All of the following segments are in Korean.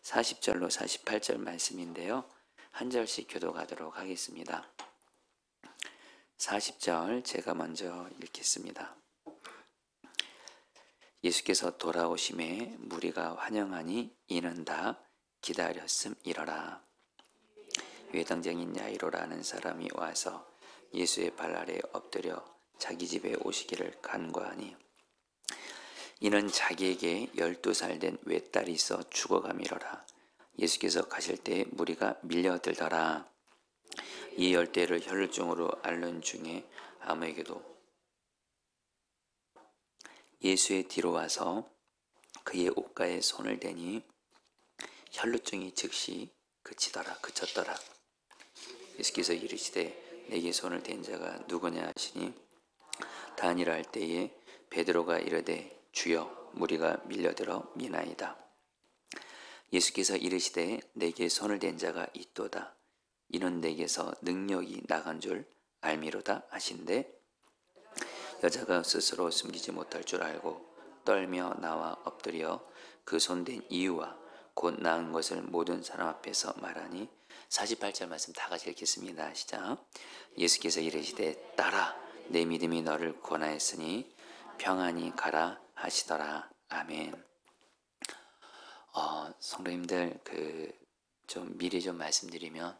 40절로 48절 말씀인데요. 한 절씩 교독하도록 하겠습니다. 40절 제가 먼저 읽겠습니다. 예수께서 돌아오심에 무리가 환영하니 이는 다 기다렸음이러라. 외당장인 야이로라는 사람이 와서 예수의 발 아래 엎드려 자기 집에 오시기를 간구하니 이는 자기에게 12살 된 외딸이 있어 죽어감이러라. 예수께서 가실 때 무리가 밀려들더라. 이 열대를 혈루증으로 앓는 중에 아무에게도 예수의 뒤로 와서 그의 옷가에 손을 대니 혈루증이 즉시 그쳤더라. 예수께서 이르시되 내게 손을 댄 자가 누구냐 하시니 다니라 할 때에 베드로가 이르되 주여, 무리가 밀려들어 미나이다. 예수께서 이르시되 내게 손을 댄 자가 있도다. 이는 내게서 능력이 나간 줄 알미로다 하신대 여자가 스스로 숨기지 못할 줄 알고 떨며 나와 엎드려 그 손댄 이유와 곧 나은 것을 모든 사람 앞에서 말하니 48절 말씀 다 같이 읽겠습니다. 시작. 예수께서 이르시되 딸아 내 믿음이 너를 권하였으니 평안히 가라 하시더라. 아멘. 성도님들 좀 미리 좀 말씀드리면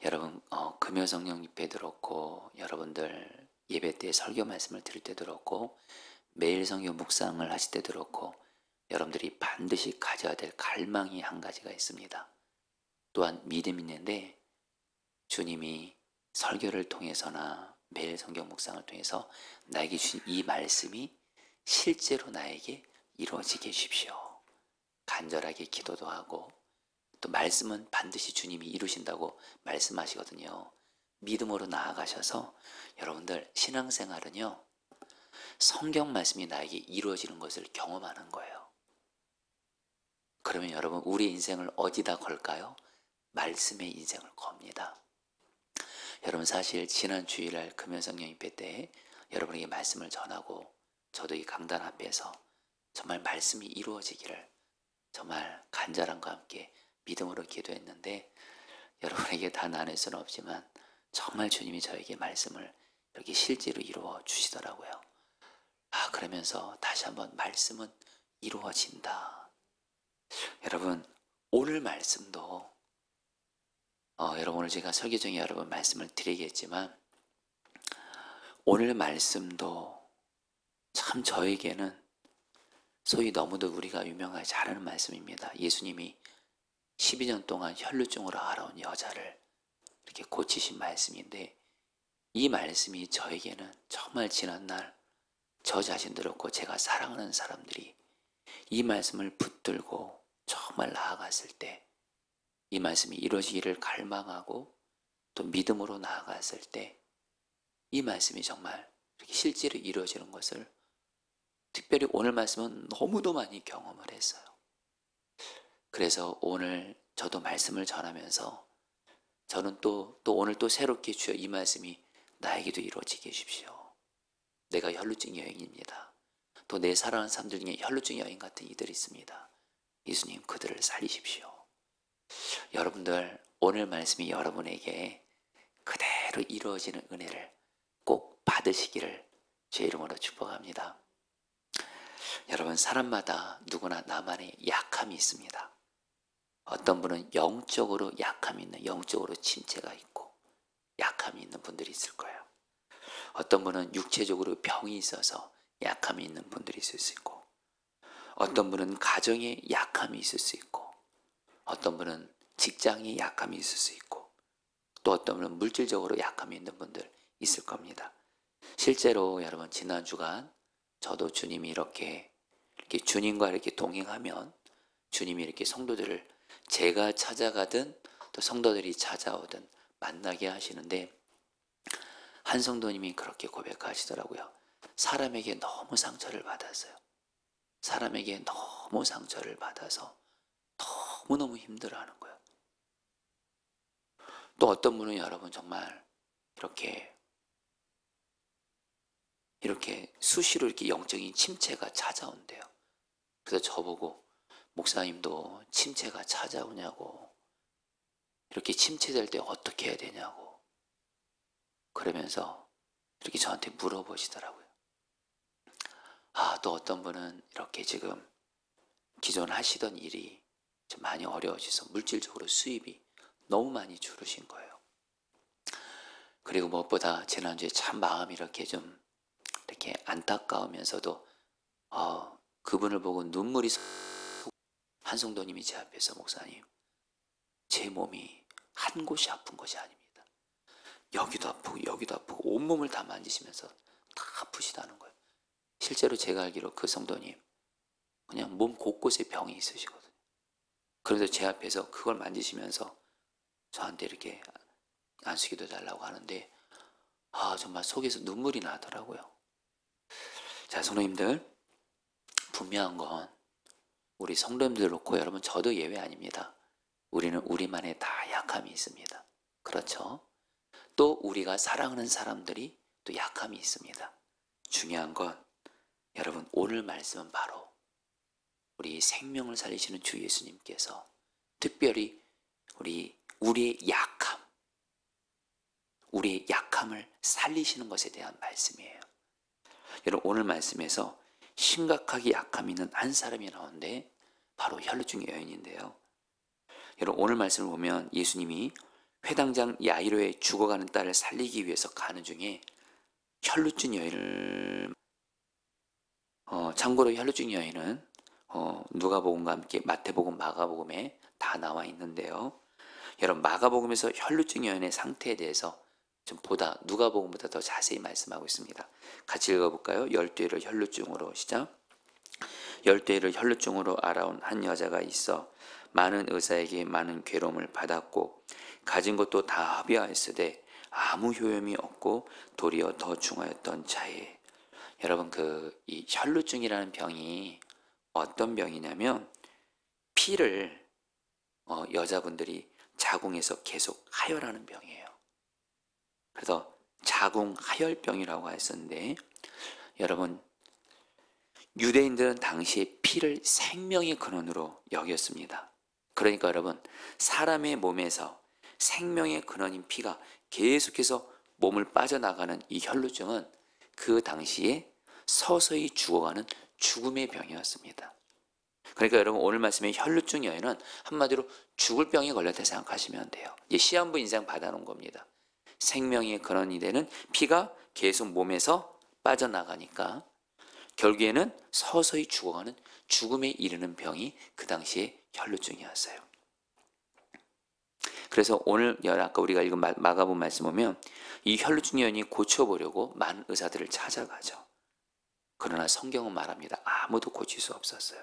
여러분 금요성령 예배 들었고 여러분들 예배 때 설교 말씀을 들을 때 들었고 매일 성경 묵상을 하실 때 들었고 여러분들이 반드시 가져야 될 갈망이 한 가지가 있습니다. 또한 믿음이 있는데 주님이 설교를 통해서나 매일 성경 묵상을 통해서 나에게 주신 이 말씀이 실제로 나에게 이루어지게 해주십시오. 간절하게 기도도 하고 또 말씀은 반드시 주님이 이루신다고 말씀하시거든요. 믿음으로 나아가셔서 여러분들 신앙생활은요 성경 말씀이 나에게 이루어지는 것을 경험하는 거예요. 그러면 여러분 우리 인생을 어디다 걸까요? 말씀의 인생을 겁니다. 여러분 사실 지난 주일날 금요성령 예배 때 여러분에게 말씀을 전하고 저도 이 강단 앞에서 정말 말씀이 이루어지기를 정말 간절함과 함께 믿음으로 기도했는데 여러분에게 다 나눌 수는 없지만 정말 주님이 저에게 말씀을 이렇게 실제로 이루어 주시더라고요. 그러면서 다시 한번 말씀은 이루어진다. 여러분 오늘 말씀도 여러분 오늘 제가 설교 중에 여러 번 말씀을 드리겠지만 오늘 말씀도 참 저에게는 소위 너무도 우리가 유명하게 잘 아는 말씀입니다. 예수님이 12년 동안 혈루증으로 앓아온 여자를 이렇게 고치신 말씀인데 이 말씀이 저에게는 정말 지난날 저 자신도 그렇고 제가 사랑하는 사람들이 이 말씀을 붙들고 정말 나아갔을 때 이 말씀이 이루어지기를 갈망하고 또 믿음으로 나아갔을 때 이 말씀이 정말 이렇게 실제로 이루어지는 것을 특별히 오늘 말씀은 너무도 많이 경험을 했어요. 그래서 오늘 저도 말씀을 전하면서 저는 또 오늘 또 새롭게 주여 이 말씀이 나에게도 이루어지게 해주십시오. 내가 혈루증 여인입니다. 또 내 사랑하는 사람들 중에 혈루증 여인 같은 이들이 있습니다. 예수님 그들을 살리십시오. 여러분들 오늘 말씀이 여러분에게 그대로 이루어지는 은혜를 꼭 받으시기를 제 이름으로 축복합니다. 여러분 사람마다 누구나 나만의 약함이 있습니다. 어떤 분은 영적으로 약함이 있는 영적으로 침체가 있고 약함이 있는 분들이 있을 거예요. 어떤 분은 육체적으로 병이 있어서 약함이 있는 분들이 있을 수 있고 어떤 분은 가정에 약함이 있을 수 있고 어떤 분은 직장에 약함이 있을 수 있고 또 어떤 분은 물질적으로 약함이 있는 분들 있을 겁니다. 실제로 여러분 지난 주간 저도 주님이 이렇게 주님과 이렇게 동행하면 주님이 이렇게 성도들을 제가 찾아가든 또 성도들이 찾아오든 만나게 하시는데 한 성도님이 그렇게 고백하시더라고요. 사람에게 너무 상처를 받았어요. 사람에게 너무 상처를 받아서 너무너무 힘들어하는 거예요. 또 어떤 분은 여러분 정말 이렇게 수시로 이렇게 영적인 침체가 찾아온대요. 그래서 저보고 목사님도 침체가 찾아오냐고, 이렇게 침체될 때 어떻게 해야 되냐고, 그러면서 이렇게 저한테 물어보시더라고요. 또 어떤 분은 이렇게 지금 기존 하시던 일이 좀 많이 어려워져서 물질적으로 수입이 너무 많이 줄으신 거예요. 그리고 무엇보다 지난주에 참 마음이 이렇게 좀 이렇게 안타까우면서도 그분을 보고 눈물이 한송도님이 제 앞에서, 목사님, 제 몸이 한 곳이 아픈 것이 아닙니다. 여기도 아프고 여기도 아프고 온몸을 다 만지시면서 다 아프시다는 거예요. 실제로 제가 알기로 그 성도님 그냥 몸 곳곳에 병이 있으시거든요. 그런데 제 앞에서 그걸 만지시면서 저한테 이렇게 안수기도 달라고 하는데 정말 속에서 눈물이 나더라고요. 자, 성도님들, 분명한 건 우리 성도님들 놓고 여러분 저도 예외 아닙니다. 우리는 우리만의 다 약함이 있습니다. 그렇죠? 또 우리가 사랑하는 사람들이 또 약함이 있습니다. 중요한 건 여러분 오늘 말씀은 바로 우리 생명을 살리시는 주 예수님께서 특별히 우리의 약함을 살리시는 것에 대한 말씀이에요. 여러분 오늘 말씀에서 심각하게 약함이 있는 한 사람이 나오는데 바로 혈루증 여인인데요. 여러분 오늘 말씀을 보면 예수님이 회당장 야이로의 죽어가는 딸을 살리기 위해서 가는 중에 혈루증 여인을 참고로 혈루증 여인은 누가복음과 함께 마태복음, 마가복음에 다 나와 있는데요. 여러분 마가복음에서 혈루증 여인의 상태에 대해서 좀 보다 누가복음보다 더 자세히 말씀하고 있습니다. 같이 읽어볼까요? 12회를 혈루증으로 시작. 12회를 혈루증으로 알아온 한 여자가 있어 많은 의사에게 많은 괴로움을 받았고 가진 것도 다 합의하였으되 아무 효험이 없고 도리어 더 중하였던 자에. 여러분 이 혈루증이라는 병이 어떤 병이냐면 피를 여자분들이 자궁에서 계속 하혈하는 병이에요. 그래서 자궁하혈병이라고 했었는데 여러분 유대인들은 당시에 피를 생명의 근원으로 여겼습니다. 그러니까 여러분 사람의 몸에서 생명의 근원인 피가 계속해서 몸을 빠져나가는 이 혈루증은 그 당시에 서서히 죽어가는 죽음의 병이었습니다. 그러니까 여러분 오늘 말씀의 혈루증 여인은 한마디로 죽을 병에 걸렸다 생각하시면 돼요. 이제 시한부 인상 받아놓은 겁니다. 생명의 근원이 되는 피가 계속 몸에서 빠져나가니까 결국에는 서서히 죽어가는 죽음에 이르는 병이 그 당시에 혈루증이었어요. 그래서 오늘 아까 우리가 읽은 마가복음 말씀 보면 이 혈루증 여인이 고쳐보려고 많은 의사들을 찾아가죠. 그러나 성경은 말합니다. 아무도 고칠 수 없었어요.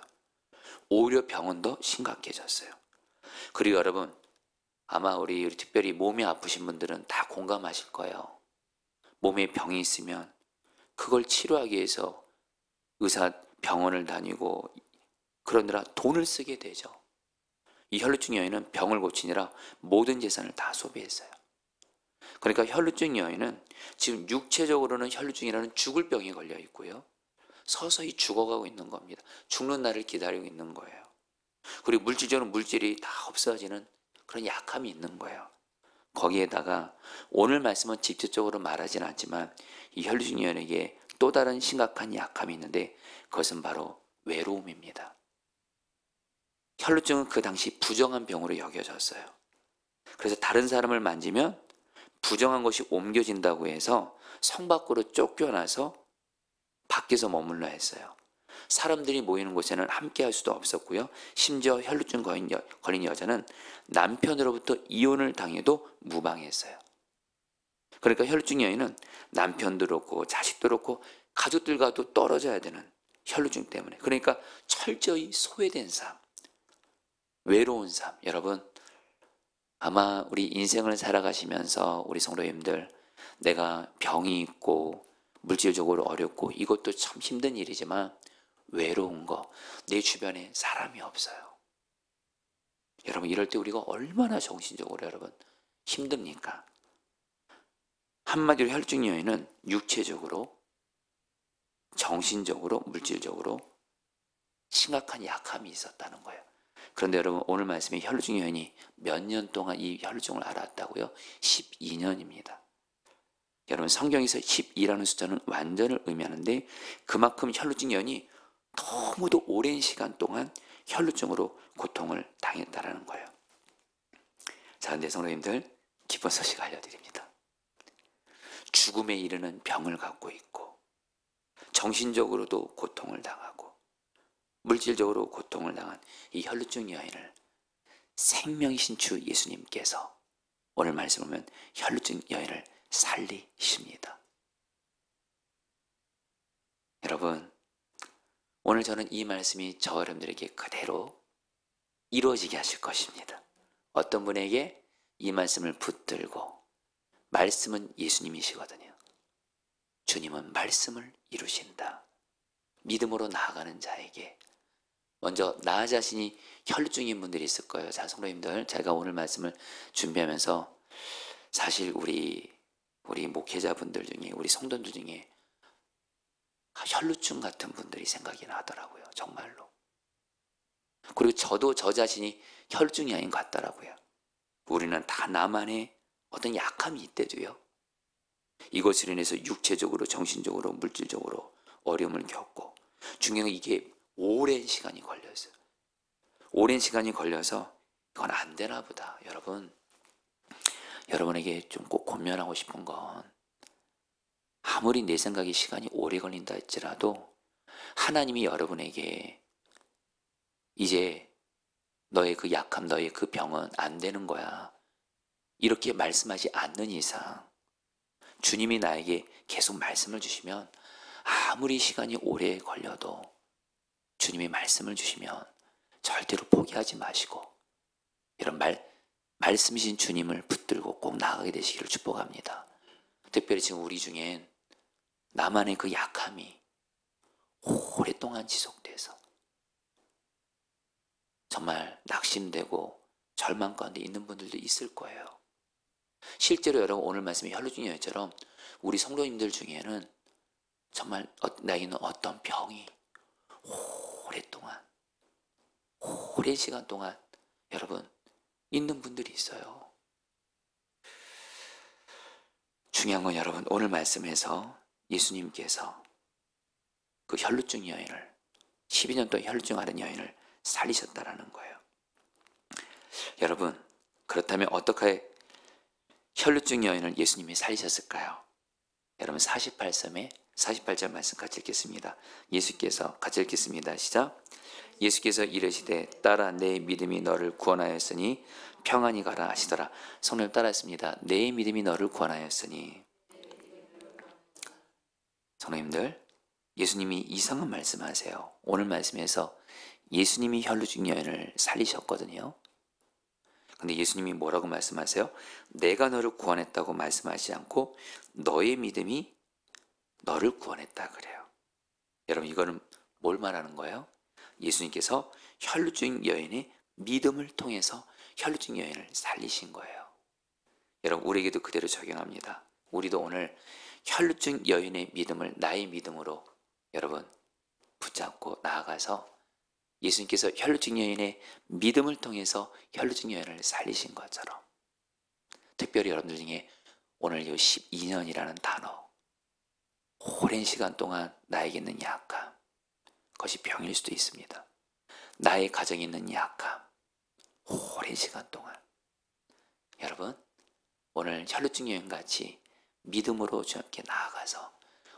오히려 병은 더 심각해졌어요. 그리고 여러분 아마 우리 특별히 몸이 아프신 분들은 다 공감하실 거예요. 몸에 병이 있으면 그걸 치료하기 위해서 병원을 다니고 그러느라 돈을 쓰게 되죠. 이 혈루증 여인은 병을 고치느라 모든 재산을 다 소비했어요. 그러니까 혈루증 여인은 지금 육체적으로는 혈루증이라는 죽을 병에 걸려 있고요. 서서히 죽어가고 있는 겁니다. 죽는 날을 기다리고 있는 거예요. 그리고 물질적으로 물질이 다 없어지는 그런 약함이 있는 거예요. 거기에다가 오늘 말씀은 직접적으로 말하지는 않지만 이 혈루증 여인에게 또 다른 심각한 약함이 있는데 그것은 바로 외로움입니다. 혈루증은 그 당시 부정한 병으로 여겨졌어요. 그래서 다른 사람을 만지면 부정한 것이 옮겨진다고 해서 성 밖으로 쫓겨나서 밖에서 머물러 했어요. 사람들이 모이는 곳에는 함께 할 수도 없었고요. 심지어 혈루증 걸린 여자는 남편으로부터 이혼을 당해도 무방했어요. 그러니까 혈루증 여인은 남편도 그렇고 자식도 그렇고 가족들과도 떨어져야 되는 혈루증 때문에, 그러니까 철저히 소외된 삶, 외로운 삶. 여러분 아마 우리 인생을 살아가시면서 우리 성도님들 내가 병이 있고 물질적으로 어렵고 이것도 참 힘든 일이지만 외로운 거, 내 주변에 사람이 없어요. 여러분 이럴 때 우리가 얼마나 정신적으로 여러분 힘듭니까? 한마디로 혈루증 여인은 육체적으로, 정신적으로, 물질적으로 심각한 약함이 있었다는 거예요. 그런데 여러분 오늘 말씀에 혈루증 여인이 몇 년 동안 이 혈루증을 알았다고요? 12년입니다. 여러분 성경에서 12라는 숫자는 완전을 의미하는데 그만큼 혈루증 여인이 너무도 오랜 시간 동안 혈루증으로 고통을 당했다라는 거예요. 자, 근데 성도님들 기쁜 소식 알려드립니다. 죽음에 이르는 병을 갖고 있고 정신적으로도 고통을 당하고 물질적으로 고통을 당한 이 혈루증 여인을 생명이신 주 예수님께서 오늘 말씀 보면 혈루증 여인을 살리십니다. 여러분 오늘 저는 이 말씀이 저 여러분들에게 그대로 이루어지게 하실 것입니다. 어떤 분에게 이 말씀을 붙들고 말씀은 예수님이시거든요. 주님은 말씀을 이루신다. 믿음으로 나아가는 자에게 먼저 나 자신이 혈루증인 분들이 있을 거예요. 자, 성도님들 제가 오늘 말씀을 준비하면서 사실 우리 목회자분들 중에 우리 성도들 중에 혈루증 같은 분들이 생각이 나더라고요. 정말로. 그리고 저도 저 자신이 혈루증이 아닌 것 같더라고요. 우리는 다 나만의 어떤 약함이 있대도요. 이것으로 인해서 육체적으로 정신적으로 물질적으로 어려움을 겪고 중요한 건 이게 오랜 시간이 걸렸어요. 오랜 시간이 걸려서 이건 안 되나 보다. 여러분에게 좀 꼭 권면하고 싶은 건 아무리 내 생각에 시간이 오래 걸린다 할지라도 하나님이 여러분에게 이제 너의 그 약함, 너의 그 병은 안 되는 거야. 이렇게 말씀하지 않는 이상 주님이 나에게 계속 말씀을 주시면 아무리 시간이 오래 걸려도 주님이 말씀을 주시면 절대로 포기하지 마시고 이런 말씀이신 주님을 붙들고 꼭 나아가게 되시기를 축복합니다. 특별히 지금 우리 중엔 나만의 그 약함이 오랫동안 지속돼서 정말 낙심되고 절망 가운데 있는 분들도 있을 거예요. 실제로 여러분 오늘 말씀의 혈루증 여인처럼 우리 성도님들 중에는 정말 나에게는 어떤 병이 오랫동안 오랜 시간 동안 여러분 있는 분들이 있어요. 중요한 건 여러분 오늘 말씀에서 예수님께서 그 혈루증 여인을 12년 동안 혈루증 앓은 여인을 살리셨다라는 거예요. 여러분 그렇다면 어떻게 혈루증 여인을 예수님이 살리셨을까요? 여러분 48절 말씀 같이 읽겠습니다. 예수께서 같이 읽겠습니다. 시작. 예수께서 이르시되 딸아 내 믿음이 너를 구원하였으니 평안히 가라 하시더라. 성령 따라했습니다. 내 믿음이 너를 구원하였으니. 성도님들 예수님이 이상한 말씀하세요. 오늘 말씀에서 예수님이 혈루증 여인을 살리셨거든요. 근데 예수님이 뭐라고 말씀하세요? 내가 너를 구원했다고 말씀하지 않고 너의 믿음이 너를 구원했다 그래요. 여러분 이거는 뭘 말하는 거예요? 예수님께서 혈루증 여인의 믿음을 통해서 혈루증 여인을 살리신 거예요. 여러분 우리에게도 그대로 적용합니다. 우리도 오늘 혈루증 여인의 믿음을 나의 믿음으로 여러분 붙잡고 나아가서 예수님께서 혈루증 여인의 믿음을 통해서 혈루증 여인을 살리신 것처럼 특별히 여러분들 중에 오늘 이 12년이라는 단어 오랜 시간 동안 나에게 있는 약함 그것이 병일 수도 있습니다. 나의 가정에 있는 약함 오랜 시간 동안 여러분 오늘 혈루증 여인같이 믿음으로 주님께 나아가서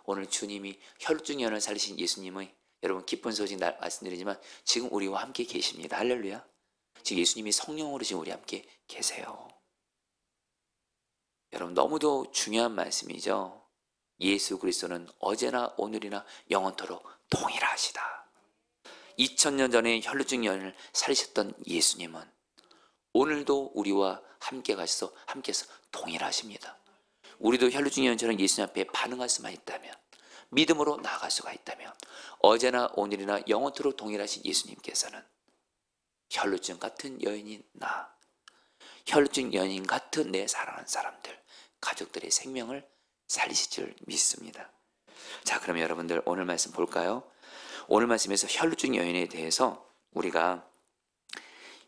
오늘 주님이 혈루증 여인을 살리신 예수님의 여러분 기쁜 소식 말씀드리지만 지금 우리와 함께 계십니다. 할렐루야. 지금 예수님이 성령으로 지금 우리 함께 계세요. 여러분 너무도 중요한 말씀이죠. 예수 그리스도는 어제나 오늘이나 영원토록 동일하시다. 2000년 전에 혈루증 여인을 살리셨던 예수님은 오늘도 우리와 함께 가셔서 함께해서 동일하십니다. 우리도 혈루증 여인처럼 예수님 앞에 반응할 수만 있다면 믿음으로 나아갈 수가 있다면 어제나 오늘이나 영원토록 동일하신 예수님께서는 혈루증 같은 여인인 나 혈루증 여인 같은 내 사랑하는 사람들 가족들의 생명을 살리실 줄 믿습니다. 자 그럼 여러분들 오늘 말씀 볼까요? 오늘 말씀에서 혈루증 여인에 대해서 우리가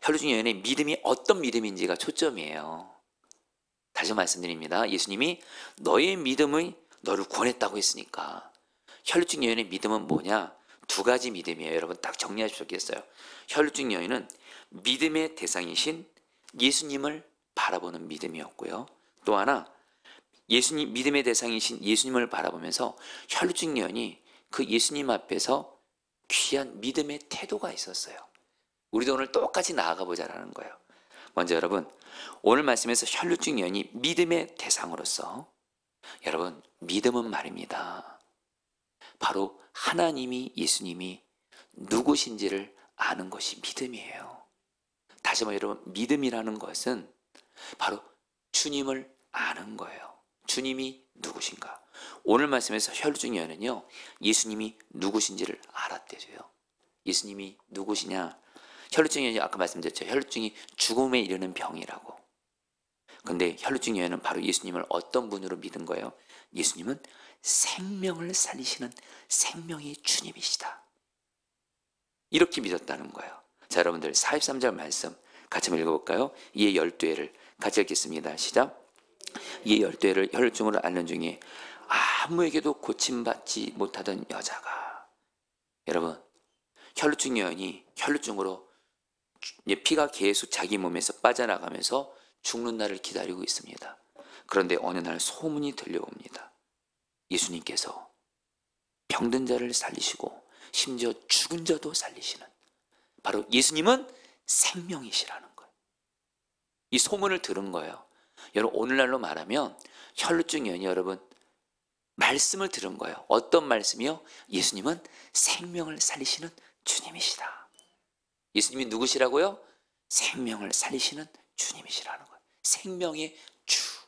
혈루증 여인의 믿음이 어떤 믿음인지가 초점이에요. 다시 말씀드립니다. 예수님이 너의 믿음이 너를 구원했다고 했으니까 혈루증 여인의 믿음은 뭐냐? 두 가지 믿음이에요. 여러분 딱 정리하실 수 있겠어요. 혈루증 여인은 믿음의 대상이신 예수님을 바라보는 믿음이었고요. 또 하나 예수님 믿음의 대상이신 예수님을 바라보면서 혈루증 여인이 그 예수님 앞에서 귀한 믿음의 태도가 있었어요. 우리도 오늘 똑같이 나아가 보자라는 거예요. 먼저 여러분 오늘 말씀에서 혈루증 여인이 믿음의 대상으로서 여러분 믿음은 말입니다. 바로 하나님이 예수님이 누구신지를 아는 것이 믿음이에요. 다시 한번 여러분 믿음이라는 것은 바로 주님을 아는 거예요. 주님이 누구신가? 오늘 말씀에서 혈루증 여인은요 예수님이 누구신지를 알았대요. 예수님이 누구시냐? 혈루증 여인이 아까 말씀드렸죠. 혈루증이 죽음에 이르는 병이라고. 근데 혈루증 여인은 바로 예수님을 어떤 분으로 믿은 거예요? 예수님은 생명을 살리시는 생명의 주님이시다. 이렇게 믿었다는 거예요. 자, 여러분들 43절 말씀 같이 한번 읽어볼까요? 이에 12회를 같이 읽겠습니다. 시작. 이에 12회를 혈루증으로 앓는 중에 아무에게도 고침받지 못하던 여자가, 여러분 혈루증 여인이 혈루증으로 피가 계속 자기 몸에서 빠져나가면서 죽는 날을 기다리고 있습니다. 그런데 어느 날 소문이 들려옵니다. 예수님께서 병든 자를 살리시고 심지어 죽은 자도 살리시는, 바로 예수님은 생명이시라는 거예요. 이 소문을 들은 거예요. 여러분 오늘날로 말하면 혈루증 여인이 여러분 말씀을 들은 거예요. 어떤 말씀이요? 예수님은 생명을 살리시는 주님이시다. 예수님이 누구시라고요? 생명을 살리시는 주님이시라는 거예요. 생명의 주.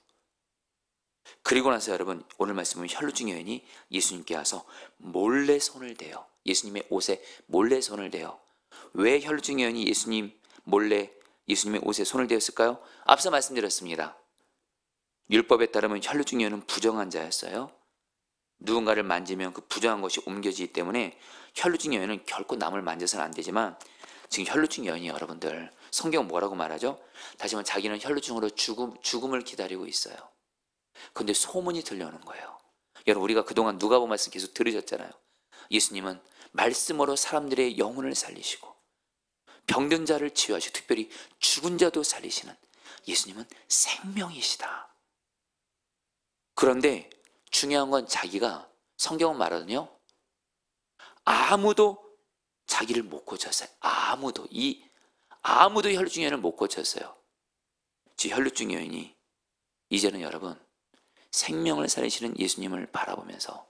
그리고 나서 여러분 오늘 말씀은 혈루증 여인이 예수님께 와서 몰래 손을 대요. 예수님의 옷에 몰래 손을 대요. 왜 혈루증 여인이 몰래 예수님의 옷에 손을 대었을까요? 앞서 말씀드렸습니다. 율법에 따르면 혈루증 여인은 부정한 자였어요. 누군가를 만지면 그 부정한 것이 옮겨지기 때문에 혈루증 여인은 결코 남을 만져서는 안 되지만, 지금 혈루증 여인이 여러분들 성경 뭐라고 말하죠? 다시 말하면 자기는 혈루증으로 죽음을 기다리고 있어요. 근데 소문이 들려오는 거예요. 여러분 우리가 그동안 누가복음 말씀 계속 들으셨잖아요. 예수님은 말씀으로 사람들의 영혼을 살리시고 병든 자를 치유하시고 특별히 죽은 자도 살리시는 예수님은 생명이시다. 그런데 중요한 건 자기가, 성경은 말하거든요, 아무도 자기를 못 고쳤어요. 아무도 혈루증 여인을 못 고쳤어요. 즉 혈루증 여인이 이제는 여러분 생명을 살리시는 예수님을 바라보면서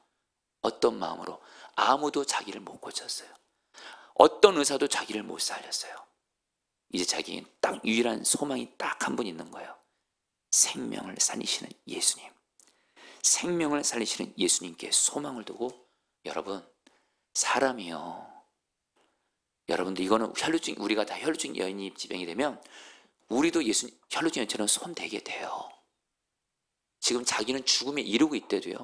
어떤 마음으로, 아무도 자기를 못 고쳤어요. 어떤 의사도 자기를 못 살렸어요. 이제 자기에게 딱 유일한 소망이 딱 한 분 있는 거예요. 생명을 살리시는 예수님. 생명을 살리시는 예수님께 소망을 두고, 여러분 사람이요, 여러분들 이거는 우리가 다 혈루증 여인이 지병이 되면 우리도 혈루증 여인처럼 손 대게 돼요. 지금 자기는 죽음에 이르고 있대도요.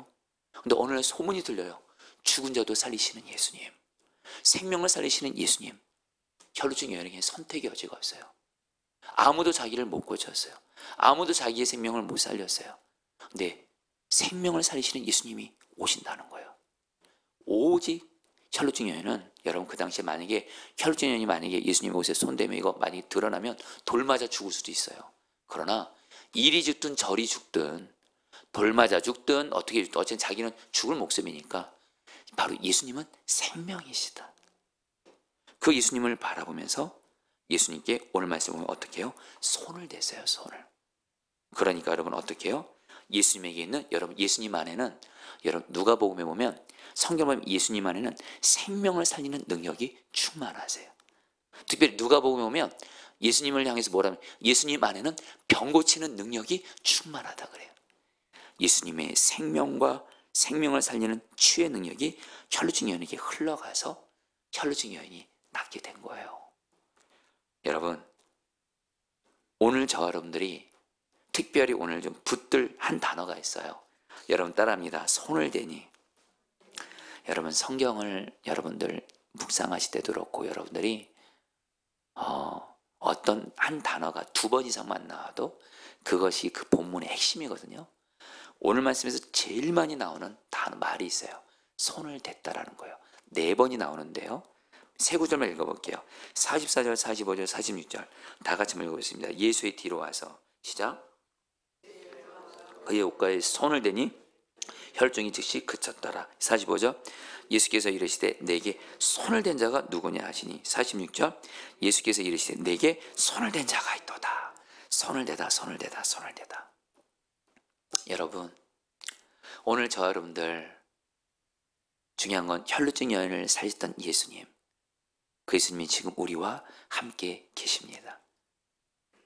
근데 어느 날 소문이 들려요. 죽은 자도 살리시는 예수님, 생명을 살리시는 예수님. 혈루증 여인에게 선택의 여지가 없어요. 아무도 자기를 못 고쳤어요. 아무도 자기의 생명을 못 살렸어요. 근데 생명을 살리시는 예수님이 오신다는 거예요. 오직 혈루증 여인은, 여러분 그 당시에 만약에 혈루증 여인이 만약에 예수님 옷에 손대면 이거 많이 드러나면 돌 맞아 죽을 수도 있어요. 그러나 이리 죽든 저리 죽든 돌 맞아 죽든 어쨌든 자기는 죽을 목숨이니까 바로 예수님은 생명이시다. 그 예수님을 바라보면서 예수님께 오늘 말씀 보면 어떻게 해요? 손을 대세요. 손을. 그러니까 여러분 어떻게 해요? 예수님에게 있는, 여러분 예수님 안에는, 여러분 누가복음에 보면, 성경에 보면 예수님 안에는 생명을 살리는 능력이 충만하세요. 특별히 누가복음에 보면 예수님을 향해서 뭐라면 예수님 안에는 병 고치는 능력이 충만하다 그래요. 예수님의 생명을 살리는 치유의 능력이 혈루증 여인에게 흘러가서 혈루증 여인이 낫게 된 거예요. 여러분 오늘 여러분들이 특별히 오늘 좀 붙들 한 단어가 있어요. 여러분 따라합니다. 손을 대니. 여러분 성경을 여러분들 묵상하실 때도 그렇고 여러분들이 어떤 한 단어가 2번 이상만 나와도 그것이 그 본문의 핵심이거든요. 오늘 말씀에서 제일 많이 나오는 단어 말이 있어요. 손을 댔다라는 거예요. 4번이 나오는데요. 세 구절만 읽어볼게요. 44절, 45절, 46절 다 같이 한번 읽어보겠습니다. 예수의 뒤로 와서 시작. 그의 옷가에 손을 대니 혈중이 즉시 그쳤더라. 45절 예수께서 이르시되 내게 손을 댄 자가 누구냐 하시니 46절 예수께서 이르시되 내게 손을 댄 자가 있도다. 손을 대다 손을 대다 손을 대다. 여러분 오늘 저 여러분들 중요한 건 혈루증 여인을 살리셨던 예수님, 그 예수님이 지금 우리와 함께 계십니다.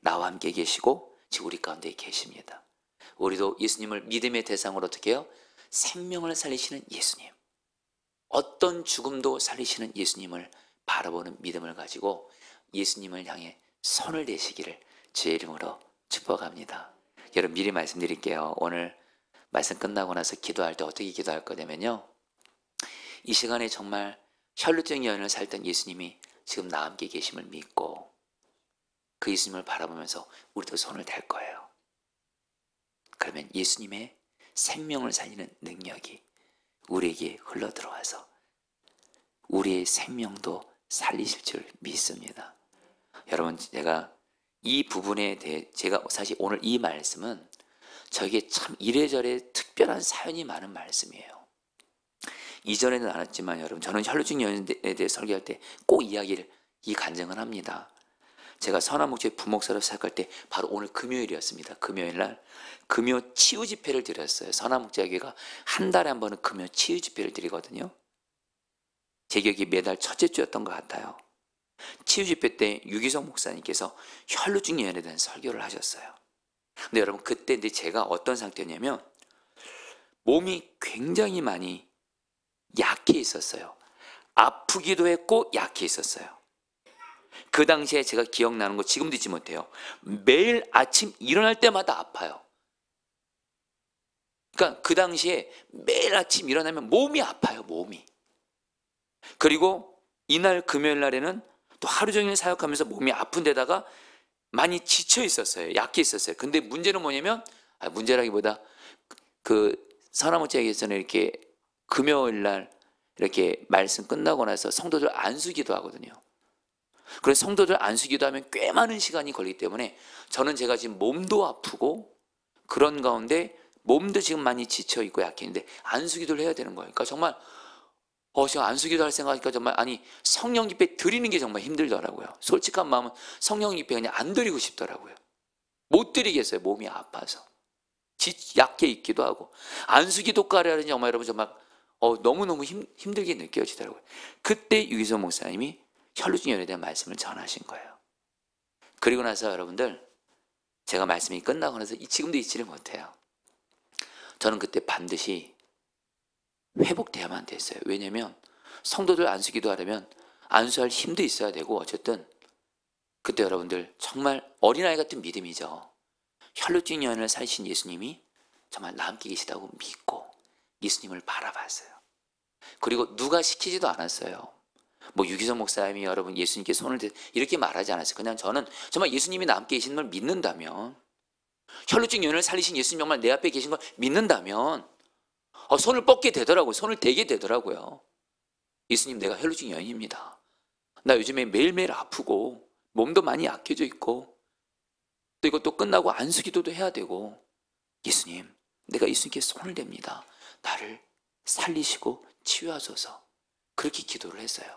나와 함께 계시고 지금 우리 가운데 계십니다. 우리도 예수님을 믿음의 대상으로 어떻게 해요? 생명을 살리시는 예수님, 어떤 죽음도 살리시는 예수님을 바라보는 믿음을 가지고 예수님을 향해 손을 대시기를 주의 이름으로 축복합니다. 여러분 미리 말씀드릴게요. 오늘 말씀 끝나고 나서 기도할 때 어떻게 기도할 거냐면요, 이 시간에 정말 혈루증 여인을 살던 예수님이 지금 나와 함께 계심을 믿고 그 예수님을 바라보면서 우리도 손을 댈 거예요. 그러면 예수님의 생명을 살리는 능력이 우리에게 흘러들어와서 우리의 생명도 살리실 줄 믿습니다. 여러분 제가 이 부분에 대해 제가 사실 오늘 이 말씀은 저에게 참 이래저래 특별한 사연이 많은 말씀이에요. 이전에는 안 했지만 여러분 저는 혈루증 여인에 대해 설교할 때 꼭 이 간증을 합니다. 제가 선한목교회 부목사로 시작할 때 바로 오늘 금요일이었습니다. 금요일날 금요 치유 집회를 드렸어요. 선한목교회가 한 달에 한 번은 금요 치유 집회를 드리거든요. 제 기억이 매달 첫째 주였던 것 같아요. 치유 집회 때 유기성 목사님께서 혈루증 여인에 대한 설교를 하셨어요. 근데 여러분 그때 제가 어떤 상태였냐면 몸이 굉장히 많이 약해 있었어요. 아프기도 했고 약해 있었어요. 그 당시에 제가 기억나는 거 지금도 잊지 못해요. 매일 아침 일어날 때마다 아파요. 그러니까 그 당시에 매일 아침 일어나면 몸이 아파요. 몸이. 그리고 이날 금요일 날에는 또 하루 종일 사역하면서 몸이 아픈 데다가 많이 지쳐 있었어요. 약해 있었어요. 근데 문제는 뭐냐면 문제라기보다 그 선화목장에서는 이렇게 금요일 날 이렇게 말씀 끝나고 나서 성도들 안수기도 하거든요. 그래서 성도들 안수기도 하면 꽤 많은 시간이 걸리기 때문에 저는 제가 지금 몸도 아프고 그런 가운데 몸도 지금 많이 지쳐 있고 약해 있는데 안수기도를 해야 되는 거예요. 그러니까 정말 제가 안수기도 할 생각하니까 정말 성령 집회 드리는 게 정말 힘들더라고요. 솔직한 마음은 성령 집회 그냥 안 드리고 싶더라고요. 못 드리겠어요. 몸이 아파서 약해 있기도 하고 안수기도까지 하는 정말 여러분 정말 너무너무 힘들게 느껴지더라고요. 그때 유기성 목사님이 혈루증 여인에 대한 말씀을 전하신 거예요. 그리고 나서 여러분들 제가 말씀이 끝나고 나서 지금도 잊지를 못해요. 저는 그때 반드시 회복돼야만 됐어요. 왜냐면 성도들 안수기도 하려면 안수할 힘도 있어야 되고 어쨌든 그때 여러분들 정말 어린아이 같은 믿음이죠. 혈루증 여인을 살리신 예수님이 정말 나 함께 계시다고 믿고 예수님을 바라봤어요. 그리고 누가 시키지도 않았어요. 유기성 목사님이 여러분 예수님께 손을 이렇게 말하지 않았어요. 그냥 저는 정말 예수님이 나 함께 계신 걸 믿는다면 혈루증 여인을 살리신 예수님 정말 내 앞에 계신 걸 믿는다면 손을 뻗게 되더라고요. 손을 대게 되더라고요. 예수님 내가 혈루증 여인입니다. 나 요즘에 매일매일 아프고 몸도 많이 약해져 있고 또 이것도 끝나고 안수기도도 해야 되고 예수님 내가 예수님께 손을 댑니다. 나를 살리시고 치유하소서. 그렇게 기도를 했어요.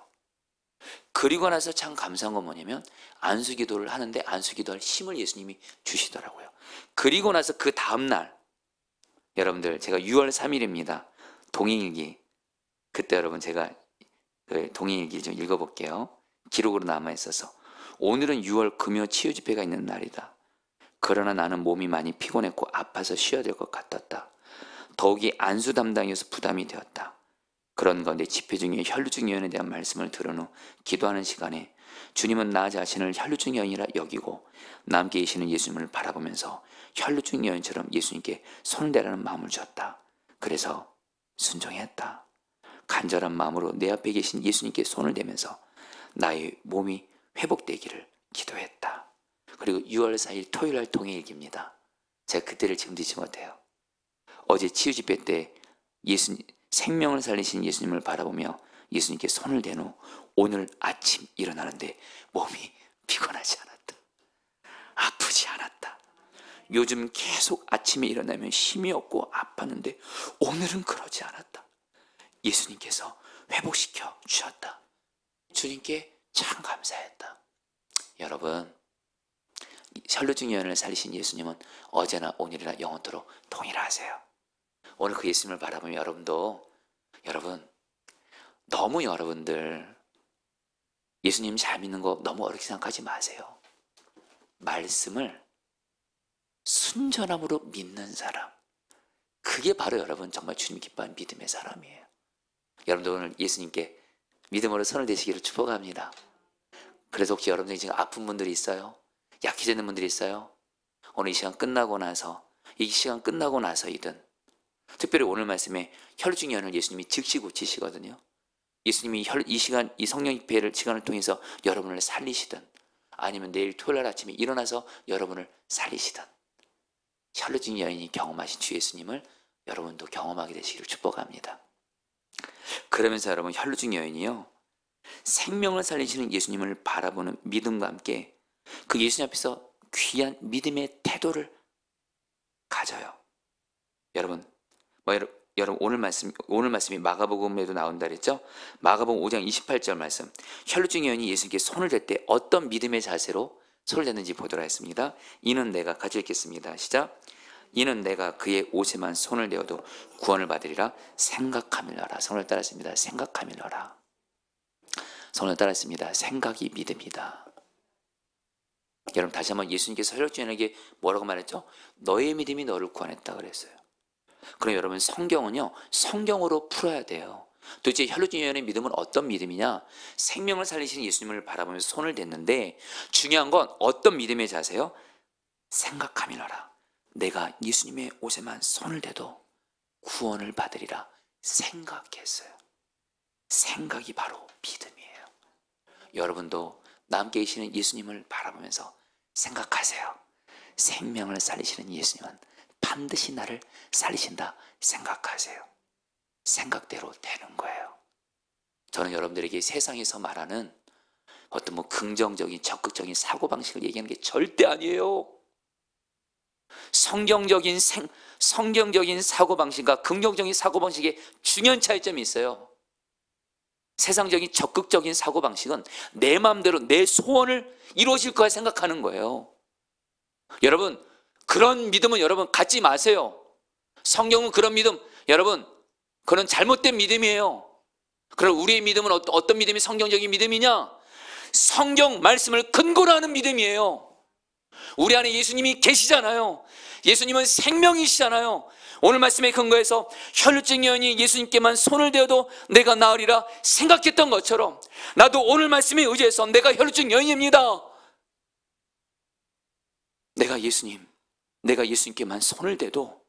그리고 나서 참 감사한 건 뭐냐면 안수기도를 하는데 안수기도할 힘을 예수님이 주시더라고요. 그리고 나서 그 다음날 여러분들 제가 6월 3일입니다. 동행일기 그때 여러분 제가 그 동행일기 좀 읽어볼게요. 기록으로 남아있어서 오늘은 6월 금요 치유 집회가 있는 날이다. 그러나 나는 몸이 많이 피곤했고 아파서 쉬어야 될 것 같았다. 더욱이 안수 담당이어서 부담이 되었다. 그런 가운데 집회 중에 혈루증 여인에 대한 말씀을 들은 후 기도하는 시간에 주님은 나 자신을 혈루증 여인이라 여기고 나 함께 계시는 예수님을 바라보면서 혈루증 여인처럼 예수님께 손을 대라는 마음을 주었다. 그래서 순종했다. 간절한 마음으로 내 앞에 계신 예수님께 손을 대면서 나의 몸이 회복되기를 기도했다. 그리고 6월 4일 토요일 날 통일기입니다. 제가 그때를 지금 잊지 못해요. 어제 치유집회 때 생명을 살리신 예수님을 바라보며 예수님께 손을 댄 후 오늘 아침 일어나는데 몸이 피곤하지 않았다. 아프지 않았다. 요즘 계속 아침에 일어나면 힘이 없고 아팠는데 오늘은 그러지 않았다. 예수님께서 회복시켜 주셨다. 주님께 참 감사했다. 여러분, 혈루증 여인을 살리신 예수님은 어제나 오늘이나 영원토록 동일하세요. 오늘 그 예수님을 바라보면 여러분 너무 여러분들 예수님 잘 믿는 거 너무 어렵게 생각하지 마세요. 말씀을 순전함으로 믿는 사람, 그게 바로 여러분 정말 주님 기뻐하는 믿음의 사람이에요. 여러분들 오늘 예수님께 믿음으로 손을 대시기를 축복합니다. 그래서 혹시 여러분들이 지금 아픈 분들이 있어요? 약해지는 분들이 있어요? 오늘 이 시간 끝나고 나서이든 특별히 오늘 말씀에 혈루증 여인을 예수님이 즉시 고치시거든요. 예수님이 이 성령 집회를 시간을 통해서 여러분을 살리시든 아니면 내일 토요일 아침에 일어나서 여러분을 살리시든 혈루증 여인이 경험하신 주 예수님을 여러분도 경험하게 되시기를 축복합니다. 그러면서 여러분 혈루증 여인이요, 생명을 살리시는 예수님을 바라보는 믿음과 함께 그 예수님 앞에서 귀한 믿음의 태도를 가져요. 여러분 오늘 말씀이 마가복음에도 나온다 그랬죠? 마가복음 5장 28절 말씀. 혈루증 여인이 예수님께 손을 댈 때 어떤 믿음의 자세로 손을 댔는지 보도록 하겠습니다. 이는 내가 같이 읽겠습니다. 시작. 이는 내가 그의 옷에만 손을 대어도 구원을 받으리라 생각함이라. 손을 따랐습니다. 생각함이라. 손을 따랐습니다. 생각이 믿음이다. 여러분 다시 한번 예수님께서 혈루증 여인에게 뭐라고 말했죠? 너의 믿음이 너를 구원했다 그랬어요. 그럼 여러분 성경은요, 성경으로 풀어야 돼요. 도대체 혈루증 여인의 믿음은 어떤 믿음이냐? 생명을 살리시는 예수님을 바라보면서 손을 댔는데 중요한 건 어떤 믿음의 자세요? 생각함이라. 내가 예수님의 옷에만 손을 대도 구원을 받으리라 생각했어요. 생각이 바로 믿음이에요. 여러분도 남께 계시는 예수님을 바라보면서 생각하세요. 생명을 살리시는 예수님은 반드시 나를 살리신다 생각하세요. 생각대로 되는 거예요. 저는 여러분들에게 세상에서 말하는 어떤 긍정적인 적극적인 사고방식을 얘기하는 게 절대 아니에요. 성경적인 사고방식과 긍정적인 사고방식에 중요한 차이점이 있어요. 세상적인 적극적인 사고방식은 내 마음대로 내 소원을 이루어질 거라 생각하는 거예요. 여러분 그런 믿음은 여러분 갖지 마세요. 성경은 그런 믿음, 여러분 그런 잘못된 믿음이에요. 그럼 우리의 믿음은 어떤 믿음이 성경적인 믿음이냐? 성경 말씀을 근거로 하는 믿음이에요. 우리 안에 예수님이 계시잖아요. 예수님은 생명이시잖아요. 오늘 말씀에 근거해서 혈루증 여인이 예수님께만 손을 대어도 내가 나으리라 생각했던 것처럼 나도 오늘 말씀에 의지해서 내가 혈루증 여인입니다. 내가 예수님께만 손을 대도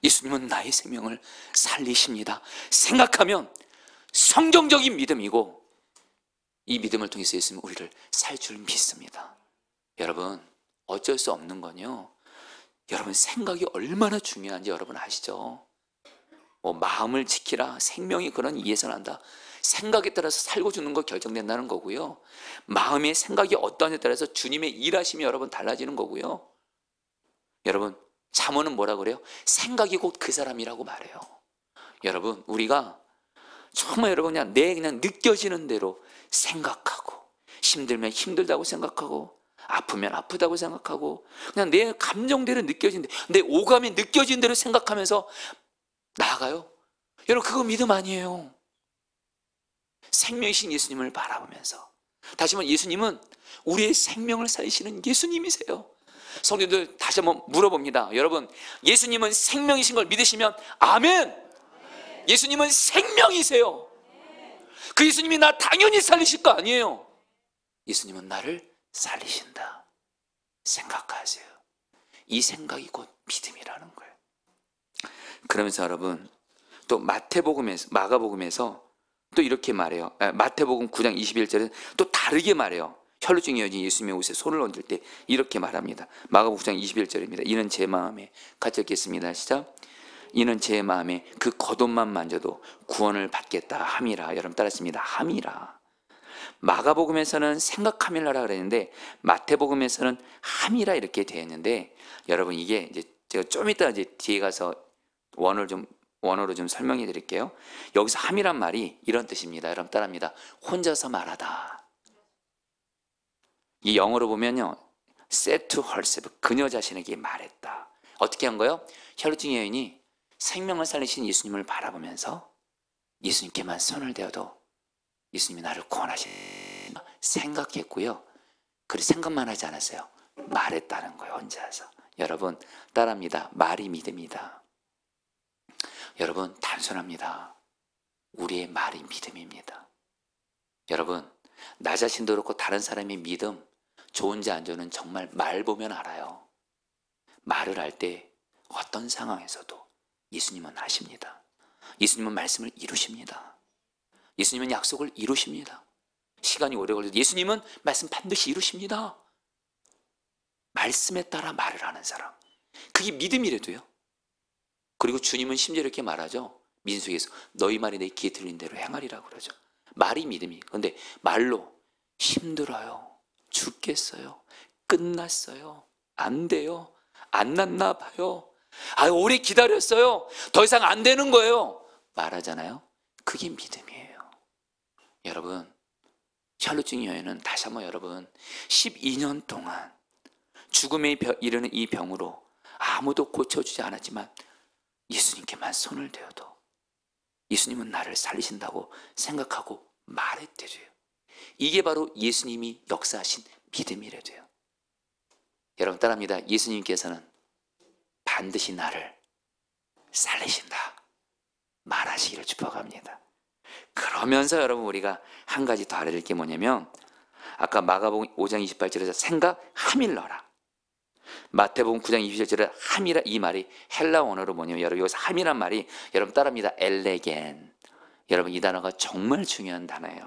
예수님은 나의 생명을 살리십니다 생각하면 성경적인 믿음이고, 이 믿음을 통해서 예수님은 우리를 살 줄 믿습니다. 여러분 어쩔 수 없는 건요, 여러분 생각이 얼마나 중요한지 여러분 아시죠? 마음을 지키라, 생명이 그런 이에서 난다. 생각에 따라서 살고 죽는 거 결정된다는 거고요, 마음의 생각이 어떠냐에 따라서 주님의 일하심이 여러분 달라지는 거고요. 여러분 잠언은 뭐라 그래요? 생각이 곧 그 사람이라고 말해요. 여러분 우리가 정말 여러분 그냥 느껴지는 대로 생각하고, 힘들면 힘들다고 생각하고, 아프면 아프다고 생각하고, 그냥 내 감정대로 느껴지는 대로, 내 오감이 느껴지는 대로 생각하면서 나아가요. 여러분 그거 믿음 아니에요. 생명이신 예수님을 바라보면서, 다시 한번 예수님은 우리의 생명을 살리시는 예수님이세요. 성도들 다시 한번 물어봅니다. 여러분 예수님은 생명이신 걸 믿으시면 아멘. 예수님은 생명이세요. 그 예수님이 나 당연히 살리실 거 아니에요. 예수님은 나를 살리신다 생각하세요. 이 생각이 곧 믿음이라는 거예요. 그러면서 여러분 또 마가복음에서 또 이렇게 말해요. 마태복음 9장 21절에 또 다르게 말해요. 혈루증이 여진 예수님의 옷에 손을 얹을 때 이렇게 말합니다. 마가복음 9장 21절입니다. 이는 제 마음에, 같이 읽겠습니다. 시작. 이는 제 마음에 그 겉옷만 만져도 구원을 받겠다 함이라. 여러분 따랐습니다. 함이라. 마가복음에서는 생각함이라라 그랬는데 마태복음에서는 함이라 이렇게 되어 있는데, 여러분 이게 이제 제가 좀 이따 이제 뒤에 가서 원어로 좀 설명해 드릴게요. 여기서 함이란 말이 이런 뜻입니다. 여러분 따라합니다. 혼자서 말하다. 이 영어로 보면요, said to herself, 그녀 자신에게 말했다. 어떻게 한 거예요? 혈루증 여인이 생명을 살리신 예수님을 바라보면서 예수님께만 손을 대어도 예수님이 나를 구원하신다 생각했고요. 그리고 생각만 하지 않았어요. 말했다는 거예요. 혼자서. 여러분 따라합니다. 말이 믿음이다. 여러분 단순합니다. 우리의 말이 믿음입니다. 여러분 나 자신도 그렇고 다른 사람의 믿음 좋은지 안 좋은지 정말 말 보면 알아요. 말을 할 때 어떤 상황에서도 예수님은 하십니다. 예수님은 말씀을 이루십니다. 예수님은 약속을 이루십니다. 시간이 오래 걸려도 예수님은 말씀 반드시 이루십니다. 말씀에 따라 말을 하는 사람, 그게 믿음이래도요. 그리고 주님은 심지어 이렇게 말하죠. 민수기에서 너희 말이 내 귀에 들린 대로 행하리라고 그러죠. 말이 믿음이. 그런데 말로 힘들어요, 죽겠어요, 끝났어요, 안 돼요, 안 났나 봐요, 오래 기다렸어요, 더 이상 안 되는 거예요 말하잖아요. 그게 믿음이에요. 여러분 혈루증 여인은 다시 한번 여러분 12년 동안 죽음에 이르는 이 병으로 아무도 고쳐주지 않았지만 예수님께만 손을 대어도 예수님은 나를 살리신다고 생각하고 말했대요. 이게 바로 예수님이 역사하신 믿음이래도요. 여러분 따라합니다. 예수님께서는 반드시 나를 살리신다 말하시기를 축복합니다. 그러면서 여러분 우리가 한 가지 더 알아야 될 게 뭐냐면, 아까 마가복음 5장 28절에서 생각함일러라, 마태복음 9장 27절에 함이라, 이 말이 헬라 언어로 뭐냐면 여러분 여기서 함이란 말이 여러분 따라합니다. 엘레겐. 여러분 이 단어가 정말 중요한 단어예요.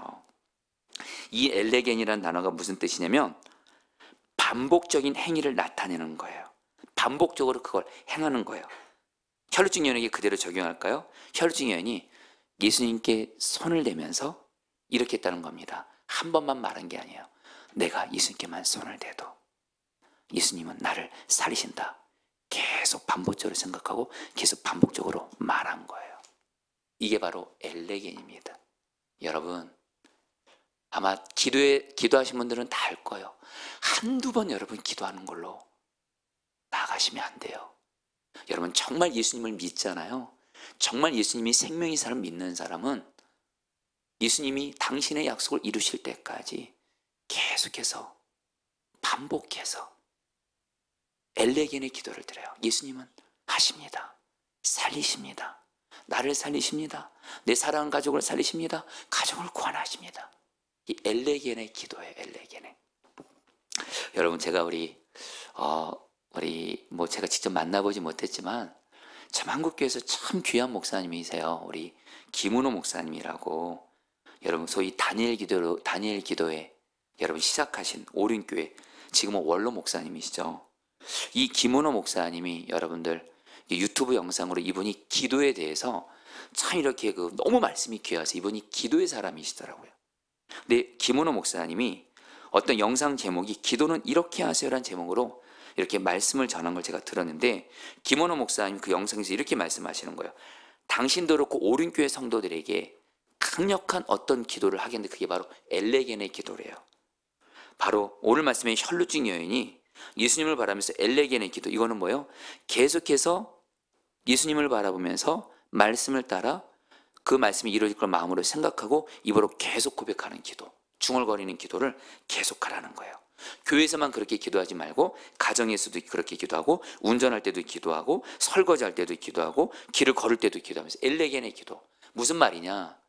이 엘레겐이라는 단어가 무슨 뜻이냐면 반복적인 행위를 나타내는 거예요. 반복적으로 그걸 행하는 거예요. 혈루증 여인에게 그대로 적용할까요? 혈루증 여인이 예수님께 손을 대면서 이렇게 했다는 겁니다. 한 번만 말한 게 아니에요. 내가 예수님께만 손을 대도 예수님은 나를 살리신다. 계속 반복적으로 생각하고 계속 반복적으로 말한 거예요. 이게 바로 엘레겐입니다. 여러분 아마 기도하신 분들은 다 알 거예요. 한두 번 여러분 기도하는 걸로 나가시면 안 돼요. 여러분 정말 예수님을 믿잖아요. 정말 예수님이 생명의 사람 믿는 사람은 예수님이 당신의 약속을 이루실 때까지 계속해서 반복해서 엘레겐의 기도를 드려요. 예수님은 하십니다. 살리십니다. 나를 살리십니다. 내 사랑하는 가족을 살리십니다. 가족을 구원하십니다. 이 엘레겐의 기도예요. 엘레겐의. 여러분 제가 우리 제가 직접 만나보지 못했지만 참 한국교회에서 참 귀한 목사님이세요. 우리 김은호 목사님이라고. 여러분 소위 다니엘 기도회 여러분 시작하신 오륜교회 지금은 원로 목사님이시죠. 이 김은호 목사님이 여러분들 유튜브 영상으로 이분이 기도에 대해서 참 이렇게 너무 말씀이 귀하서 이분이 기도의 사람이시더라고요. 근데 김은호 목사님이 어떤 영상 제목이 기도는 이렇게 하세요라는 제목으로 이렇게 말씀을 전한 걸 제가 들었는데, 김원호 목사님 그 영상에서 이렇게 말씀하시는 거예요. 당신도 그렇고 오륜교회 성도들에게 강력한 어떤 기도를 하겠는데 그게 바로 엘레겐의 기도래요. 바로 오늘 말씀에 혈루증 여인이 예수님을 바라면서 엘레겐의 기도, 이거는 뭐예요? 계속해서 예수님을 바라보면서 말씀을 따라 그 말씀이 이루어질 걸 마음으로 생각하고 입으로 계속 고백하는 기도, 중얼거리는 기도를 계속하라는 거예요. 교회에서만 그렇게 기도하지 말고 가정에서도 그렇게 기도하고 운전할 때도 기도하고 설거지할 때도 기도하고 길을 걸을 때도 기도하면서 엘레겐의 기도. 무슨 말이냐?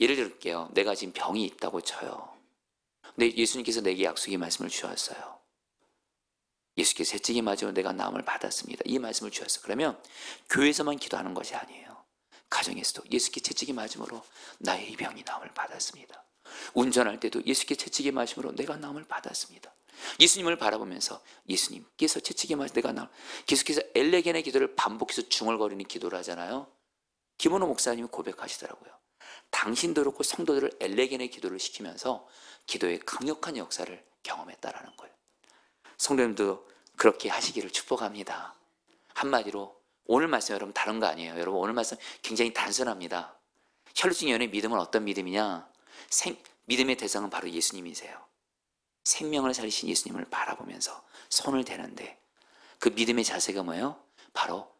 예를 들게요. 내가 지금 병이 있다고 쳐요. 근데 예수님께서 내게 약속의 말씀을 주셨어요. 예수께서 해치기 맞으면 내가 나음을 받았습니다. 이 말씀을 주셨어요. 그러면 교회에서만 기도하는 것이 아니에요. 가정에서도 예수께 채찍이 맞음으로 나의 이 병이 나음을 받았습니다. 운전할 때도 예수께 채찍이 맞음으로 내가 나음을 받았습니다. 예수님을 바라보면서 예수님께서 채찍이 맞아 내가 나음, 계속해서 엘레겐의 기도를 반복해서 중얼거리는 기도를 하잖아요. 김원호 목사님이 고백하시더라고요. 당신도 그렇고 성도들을 엘레겐의 기도를 시키면서 기도의 강력한 역사를 경험했다라는 거예요. 성도님도 그렇게 하시기를 축복합니다. 한마디로 오늘 말씀 여러분 다른 거 아니에요. 여러분 오늘 말씀 굉장히 단순합니다. 혈루증 연의 믿음은 어떤 믿음이냐? 믿음의 대상은 바로 예수님이세요. 생명을 살리신 예수님을 바라보면서 손을 대는데 그 믿음의 자세가 뭐예요? 바로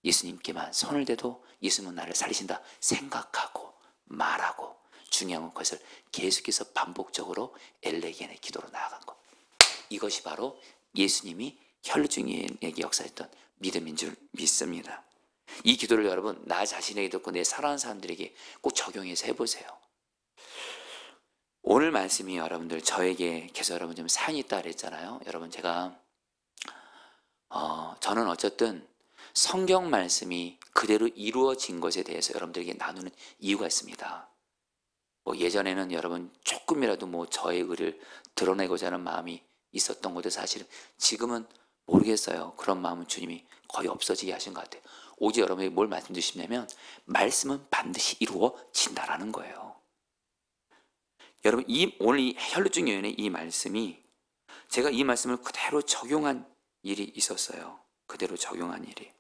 예수님께만 손을 대도 예수님은 나를 살리신다 생각하고 말하고, 중요한 것을 계속해서 반복적으로 엘레겐의 기도로 나아간 것. 이것이 바로 예수님이 혈루증에게 역사했던 믿음인 줄 믿습니다. 이 기도를 여러분 나 자신에게 듣고 내 사랑하는 사람들에게 꼭 적용해서 해보세요. 오늘 말씀이 여러분들 저에게 계속 여러분 좀 사연이 있다 그랬잖아요. 여러분 제가 저는 어쨌든 성경 말씀이 그대로 이루어진 것에 대해서 여러분들에게 나누는 이유가 있습니다. 예전에는 여러분 조금이라도 저의 의를 드러내고자 하는 마음이 있었던 것도 사실은 지금은 모르겠어요. 그런 마음은 주님이 거의 없어지게 하신 것 같아요. 오직 여러분에게 뭘 말씀드리시냐면 말씀은 반드시 이루어진다라는 거예요. 여러분 오늘 이 혈루증 여인의 이 말씀이 제가 이 말씀을 그대로 적용한 일이 있었어요. 그대로 적용한 일이.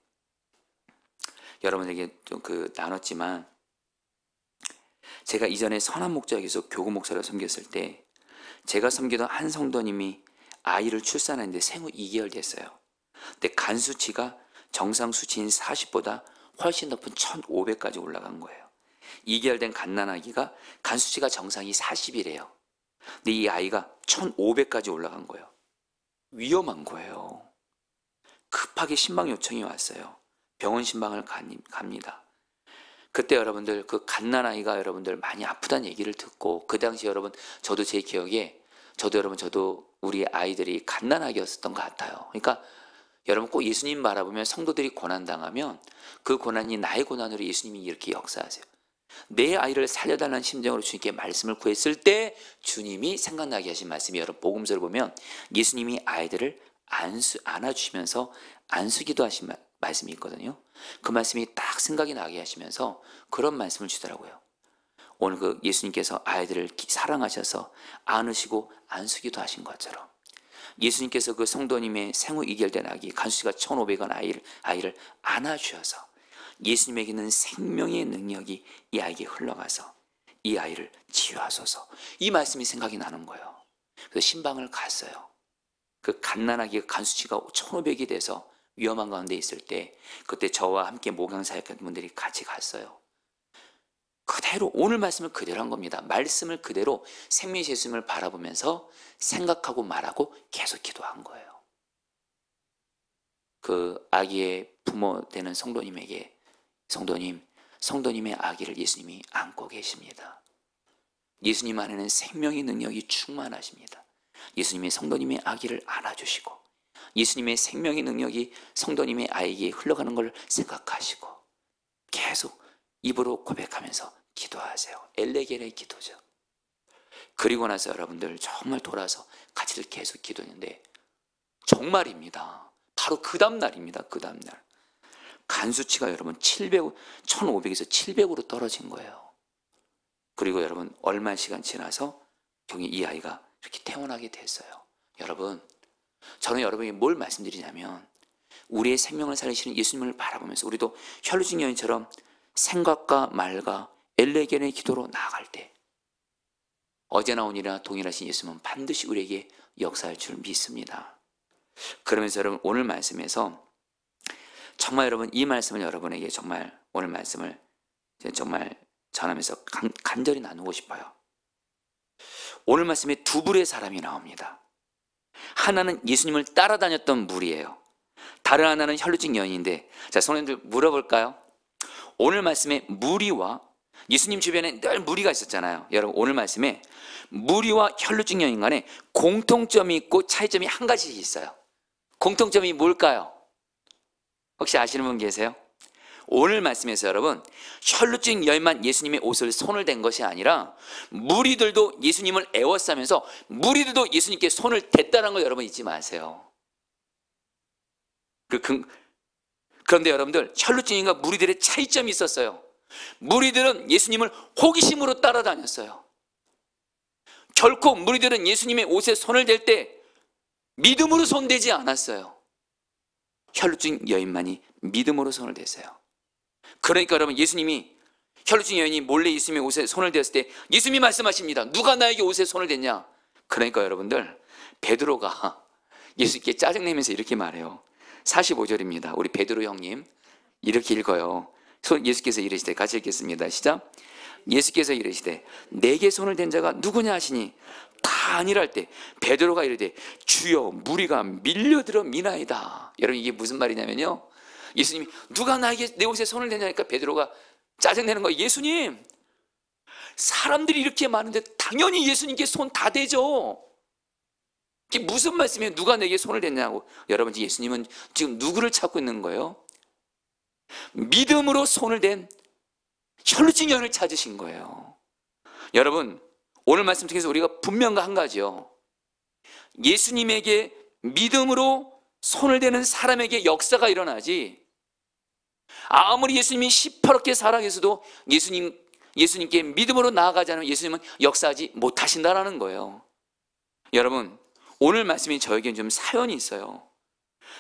여러분에게 좀 나눴지만 제가 이전에 선한 목자에게서 교구 목사를 섬겼을 때 제가 섬기던 한 성도님이 아이를 출산했는데 생후 2개월 됐어요. 근데 간 수치가 정상 수치인 40보다 훨씬 높은 1500까지 올라간 거예요. 2개월 된 갓난아기가 간 수치가 정상이 40이래요. 근데 이 아이가 1500까지 올라간 거예요. 위험한 거예요. 급하게 신방 요청이 왔어요. 병원 신방을 갑니다. 그때 여러분들 그 갓난아이가 여러분들 많이 아프다는 얘기를 듣고 그 당시 여러분 저도 제 기억에 저도 우리 아이들이 갓난아기였었던 것 같아요. 그러니까 여러분 꼭 예수님 바라보면 성도들이 고난당하면 그 고난이 나의 고난으로 예수님이 이렇게 역사하세요. 내 아이를 살려달라는 심정으로 주님께 말씀을 구했을 때 주님이 생각나게 하신 말씀이 여러분 복음서를 보면 예수님이 아이들을 안아주시면서 안수기도 하신 말씀이 있거든요. 그 말씀이 딱 생각이 나게 하시면서 그런 말씀을 주더라고요. 오늘 그 예수님께서 아이들을 사랑하셔서 안으시고 안수기도 하신 것처럼 예수님께서 그 성도님의 생후 2개월 된 아기 간수치가 1500원 아이를 안아주셔서 예수님에게 있는 생명의 능력이 이 아이에게 흘러가서 이 아이를 치유하소서, 이 말씀이 생각이 나는 거예요. 그래서 신방을 갔어요. 그 갓난아기가 간수치가 1500이 돼서 위험한 가운데 있을 때 그때 저와 함께 목양 사역했던 분들이 같이 갔어요. 그대로 오늘 말씀을 그대로 한 겁니다. 말씀을 그대로 생명의 예수님을 바라보면서 생각하고 말하고 계속 기도한 거예요. 그 아기의 부모 되는 성도님에게 성도님의 아기를 예수님이 안고 계십니다. 예수님 안에는 생명의 능력이 충만하십니다. 예수님의 성도님의 아기를 안아주시고 예수님의 생명의 능력이 성도님의 아이에게 흘러가는 걸 생각하시고 계속 입으로 고백하면서 기도하세요. 엘레겐의 기도죠. 그리고 나서 여러분들 정말 돌아서 같이 계속 기도했는데 정말입니다. 바로 그 다음날입니다. 그 다음날 간수치가 여러분 1500에서 700으로 떨어진 거예요. 그리고 여러분 얼마 시간 지나서 이 아이가 이렇게 태어나게 됐어요. 여러분 저는 여러분에게 뭘 말씀드리냐면 우리의 생명을 살리시는 예수님을 바라보면서 우리도 혈루증 여인처럼 생각과 말과 엘레겐의 기도로 나아갈 때 어제나 오늘이나 동일하신 예수님은 반드시 우리에게 역사할 줄 믿습니다. 그러면서 여러분 오늘 말씀에서 정말 여러분 이 말씀을 여러분에게 정말 오늘 말씀을 정말 전하면서 간절히 나누고 싶어요. 오늘 말씀에 두 부류의 사람이 나옵니다. 하나는 예수님을 따라다녔던 무리예요. 다른 하나는 혈루증 여인인데 자 성도님들 물어볼까요? 오늘 말씀에 무리와 예수님 주변에 늘 무리가 있었잖아요. 여러분 오늘 말씀에 무리와 혈루증 여인 간에 공통점이 있고 차이점이 한 가지 있어요. 공통점이 뭘까요? 혹시 아시는 분 계세요? 오늘 말씀에서 여러분, 혈루증 여인만 예수님의 옷을 손을 댄 것이 아니라 무리들도 예수님을 애워싸면서 무리들도 예수님께 손을 댔다는 걸 여러분 잊지 마세요. 그런데 여러분들, 혈루증인과 무리들의 차이점이 있었어요. 무리들은 예수님을 호기심으로 따라다녔어요. 결코 무리들은 예수님의 옷에 손을 댈 때 믿음으로 손대지 않았어요. 혈루증 여인만이 믿음으로 손을 댔어요. 그러니까 여러분, 예수님이 혈루증 여인이 몰래 예수님의 옷에 손을 댔을 때 예수님이 말씀하십니다. 누가 나에게 옷에 손을 댔냐? 그러니까 여러분들, 베드로가 예수님께 짜증내면서 이렇게 말해요. 45절입니다. 우리 베드로 형님 이렇게 읽어요. 예수께서 이르시되, 같이 읽겠습니다. 시작. 예수께서 이르시되 내게 손을 댄 자가 누구냐 하시니 다 아니랄 때 베드로가 이르되 주여 무리가 밀려들어 미나이다. 여러분, 이게 무슨 말이냐면요, 예수님이 누가 나에게 내 옷에 손을 대냐니까 베드로가 짜증내는 거예요. 예수님, 사람들이 이렇게 많은데 당연히 예수님께 손 다 대죠. 이게 무슨 말씀이에요? 누가 내게 손을 댔냐고. 여러분, 예수님은 지금 누구를 찾고 있는 거예요? 믿음으로 손을 댄 혈루증 여인을 찾으신 거예요. 여러분, 오늘 말씀 통해서 우리가 분명한 한 가지요, 예수님에게 믿음으로 손을 대는 사람에게 역사가 일어나지, 아무리 예수님이 시퍼렇게 살아계셔도 예수님께 믿음으로 나아가지 않으면 예수님은 역사하지 못하신다라는 거예요. 여러분, 오늘 말씀이 저에게 좀 사연이 있어요.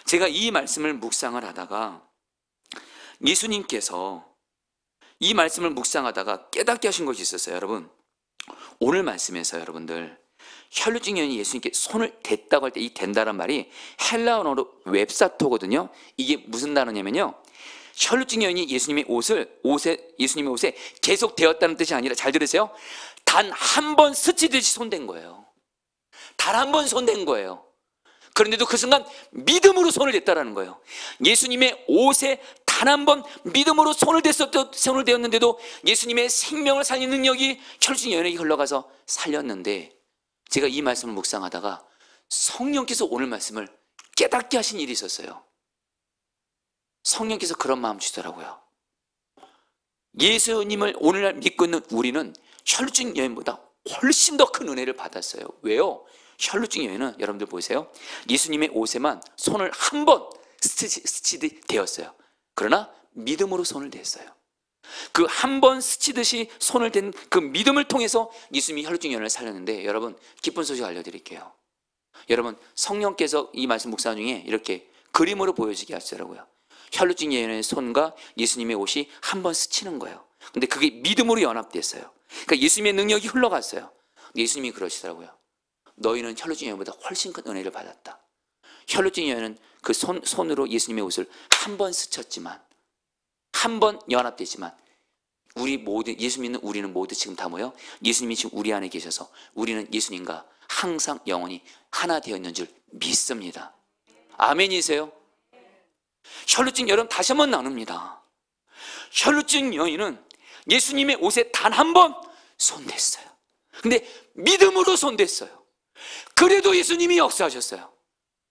제가 이 말씀을 묵상을 하다가 예수님께서 이 말씀을 묵상하다가 깨닫게 하신 것이 있었어요. 여러분, 오늘 말씀에서 여러분들, 혈루증 여인이 예수님께 손을 댔다고 할 때 이 댄다란 말이 헬라어로 웹사토거든요. 이게 무슨 단어냐면요, 혈루증 여인이 예수님의 옷에 계속 대었다는 뜻이 아니라, 잘 들으세요, 단 한 번 스치듯이 손댄 거예요. 단 한 번 손댄 거예요. 그런데도 그 순간 믿음으로 손을 댔다라는 거예요. 예수님의 옷에 단 한 번 믿음으로 손을 대었는데도 예수님의 생명을 살리는 능력이 혈루증 여인에게 흘러가서 살렸는데, 제가 이 말씀을 묵상하다가 성령께서 오늘 말씀을 깨닫게 하신 일이 있었어요. 성령께서 그런 마음 주시더라고요. 예수님을 오늘날 믿고 있는 우리는 혈루증 여인보다 훨씬 더 큰 은혜를 받았어요. 왜요? 혈루증 여인은 여러분들 보세요, 예수님의 옷에만 손을 한 번 스치듯 대었어요. 그러나 믿음으로 손을 댔어요. 그 한 번 스치듯이 손을 댄 그 믿음을 통해서 예수님이 혈루증 여인을 살렸는데, 여러분, 기쁜 소식 알려드릴게요. 여러분, 성령께서 이 말씀 묵상 중에 이렇게 그림으로 보여지게 하시더라고요. 혈루증 여인의 손과 예수님의 옷이 한 번 스치는 거예요. 근데 그게 믿음으로 연합됐어요. 그러니까 예수님의 능력이 흘러갔어요. 예수님이 그러시더라고요. 너희는 혈루증 여인보다 훨씬 큰 은혜를 받았다. 혈루증 여인은 그 손으로 예수님의 옷을 한 번 스쳤지만, 한 번 연합되지만, 우리 모두, 예수 믿는 우리는 모두 지금 다 모여 예수님이 지금 우리 안에 계셔서 우리는 예수님과 항상 영원히 하나 되어 있는 줄 믿습니다. 아멘이세요? 혈루증 여러분, 다시 한번 나눕니다. 혈루증 여인은 예수님의 옷에 단 한 번 손댔어요. 근데 믿음으로 손댔어요. 그래도 예수님이 역사하셨어요.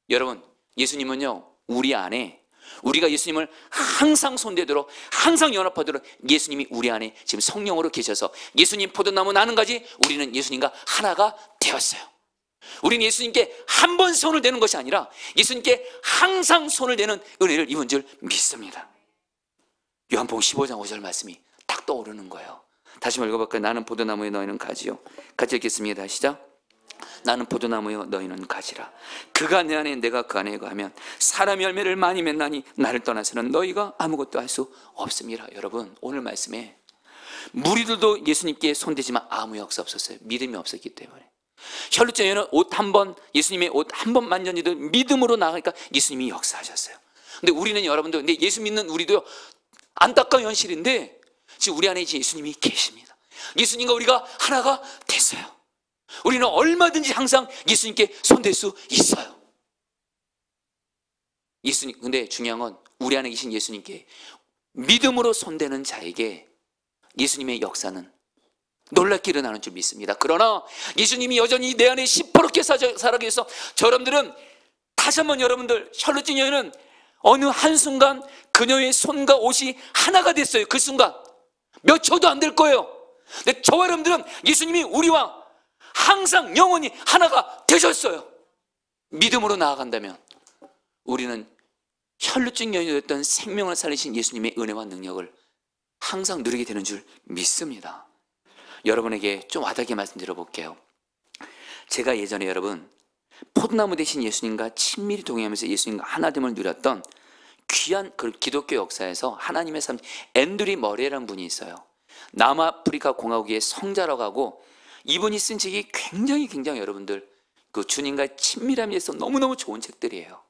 여러분, 예수님은요, 우리 안에, 우리가 예수님을 항상 손대도록, 항상 연합하도록 예수님이 우리 안에 지금 성령으로 계셔서 예수님 포도나무 나는 가지, 우리는 예수님과 하나가 되었어요. 우리는 예수님께 한 번 손을 대는 것이 아니라 예수님께 항상 손을 대는 은혜를 입은 줄 믿습니다. 요한복음 15장 5절 말씀이 딱 떠오르는 거예요. 다시 한번 읽어볼까요? 나는 포도나무에 너희는 가지요. 같이 읽겠습니다. 시작. 나는 포도나무요 너희는 가지라. 그가 내 안에 내가 그 안에 거하면 사람 열매를 많이 맺나니 나를 떠나서는 너희가 아무것도 할 수 없음이라. 여러분, 오늘 말씀에 무리들도 예수님께 손대지만 아무 역사 없었어요. 믿음이 없었기 때문에. 혈루증 여인은 옷 한 번, 예수님의 옷 한 번 만졌는데도 믿음으로 나가니까 예수님이 역사하셨어요. 근데 우리는, 여러분들, 근데 예수 믿는 우리도요, 안타까운 현실인데 지금 우리 안에 이제 예수님이 계십니다. 예수님과 우리가 하나가 됐어요. 우리는 얼마든지 항상 예수님께 손댈 수 있어요. 예수님, 근데 중요한 건 우리 안에 계신 예수님께 믿음으로 손대는 자에게 예수님의 역사는 놀랍게 일어나는 줄 믿습니다. 그러나 예수님이 여전히 내 안에 시퍼렇게 살아계셔서 여러분들은, 다시 한번 여러분들, 혈루증 여인은 어느 한순간 그녀의 손과 옷이 하나가 됐어요. 그 순간 몇 초도 안 될 거예요. 근데 저와 여러분들은 예수님이 우리와 항상 영원히 하나가 되셨어요. 믿음으로 나아간다면 우리는 혈루증 연유였던 생명을 살리신 예수님의 은혜와 능력을 항상 누리게 되는 줄 믿습니다. 여러분에게 좀 와닿게 말씀드려 볼게요. 제가 예전에 여러분 포도나무 되신 예수님과 친밀히 동행하면서 예수님과 하나됨을 누렸던 귀한 그 기독교 역사에서 하나님의 삶, 앤드류 머레이라는 분이 있어요. 남아프리카 공화국의 성자라고 하고, 이분이 쓴 책이 굉장히 여러분들 그 주님과의 친밀함에 대해서 너무너무 좋은 책들이에요.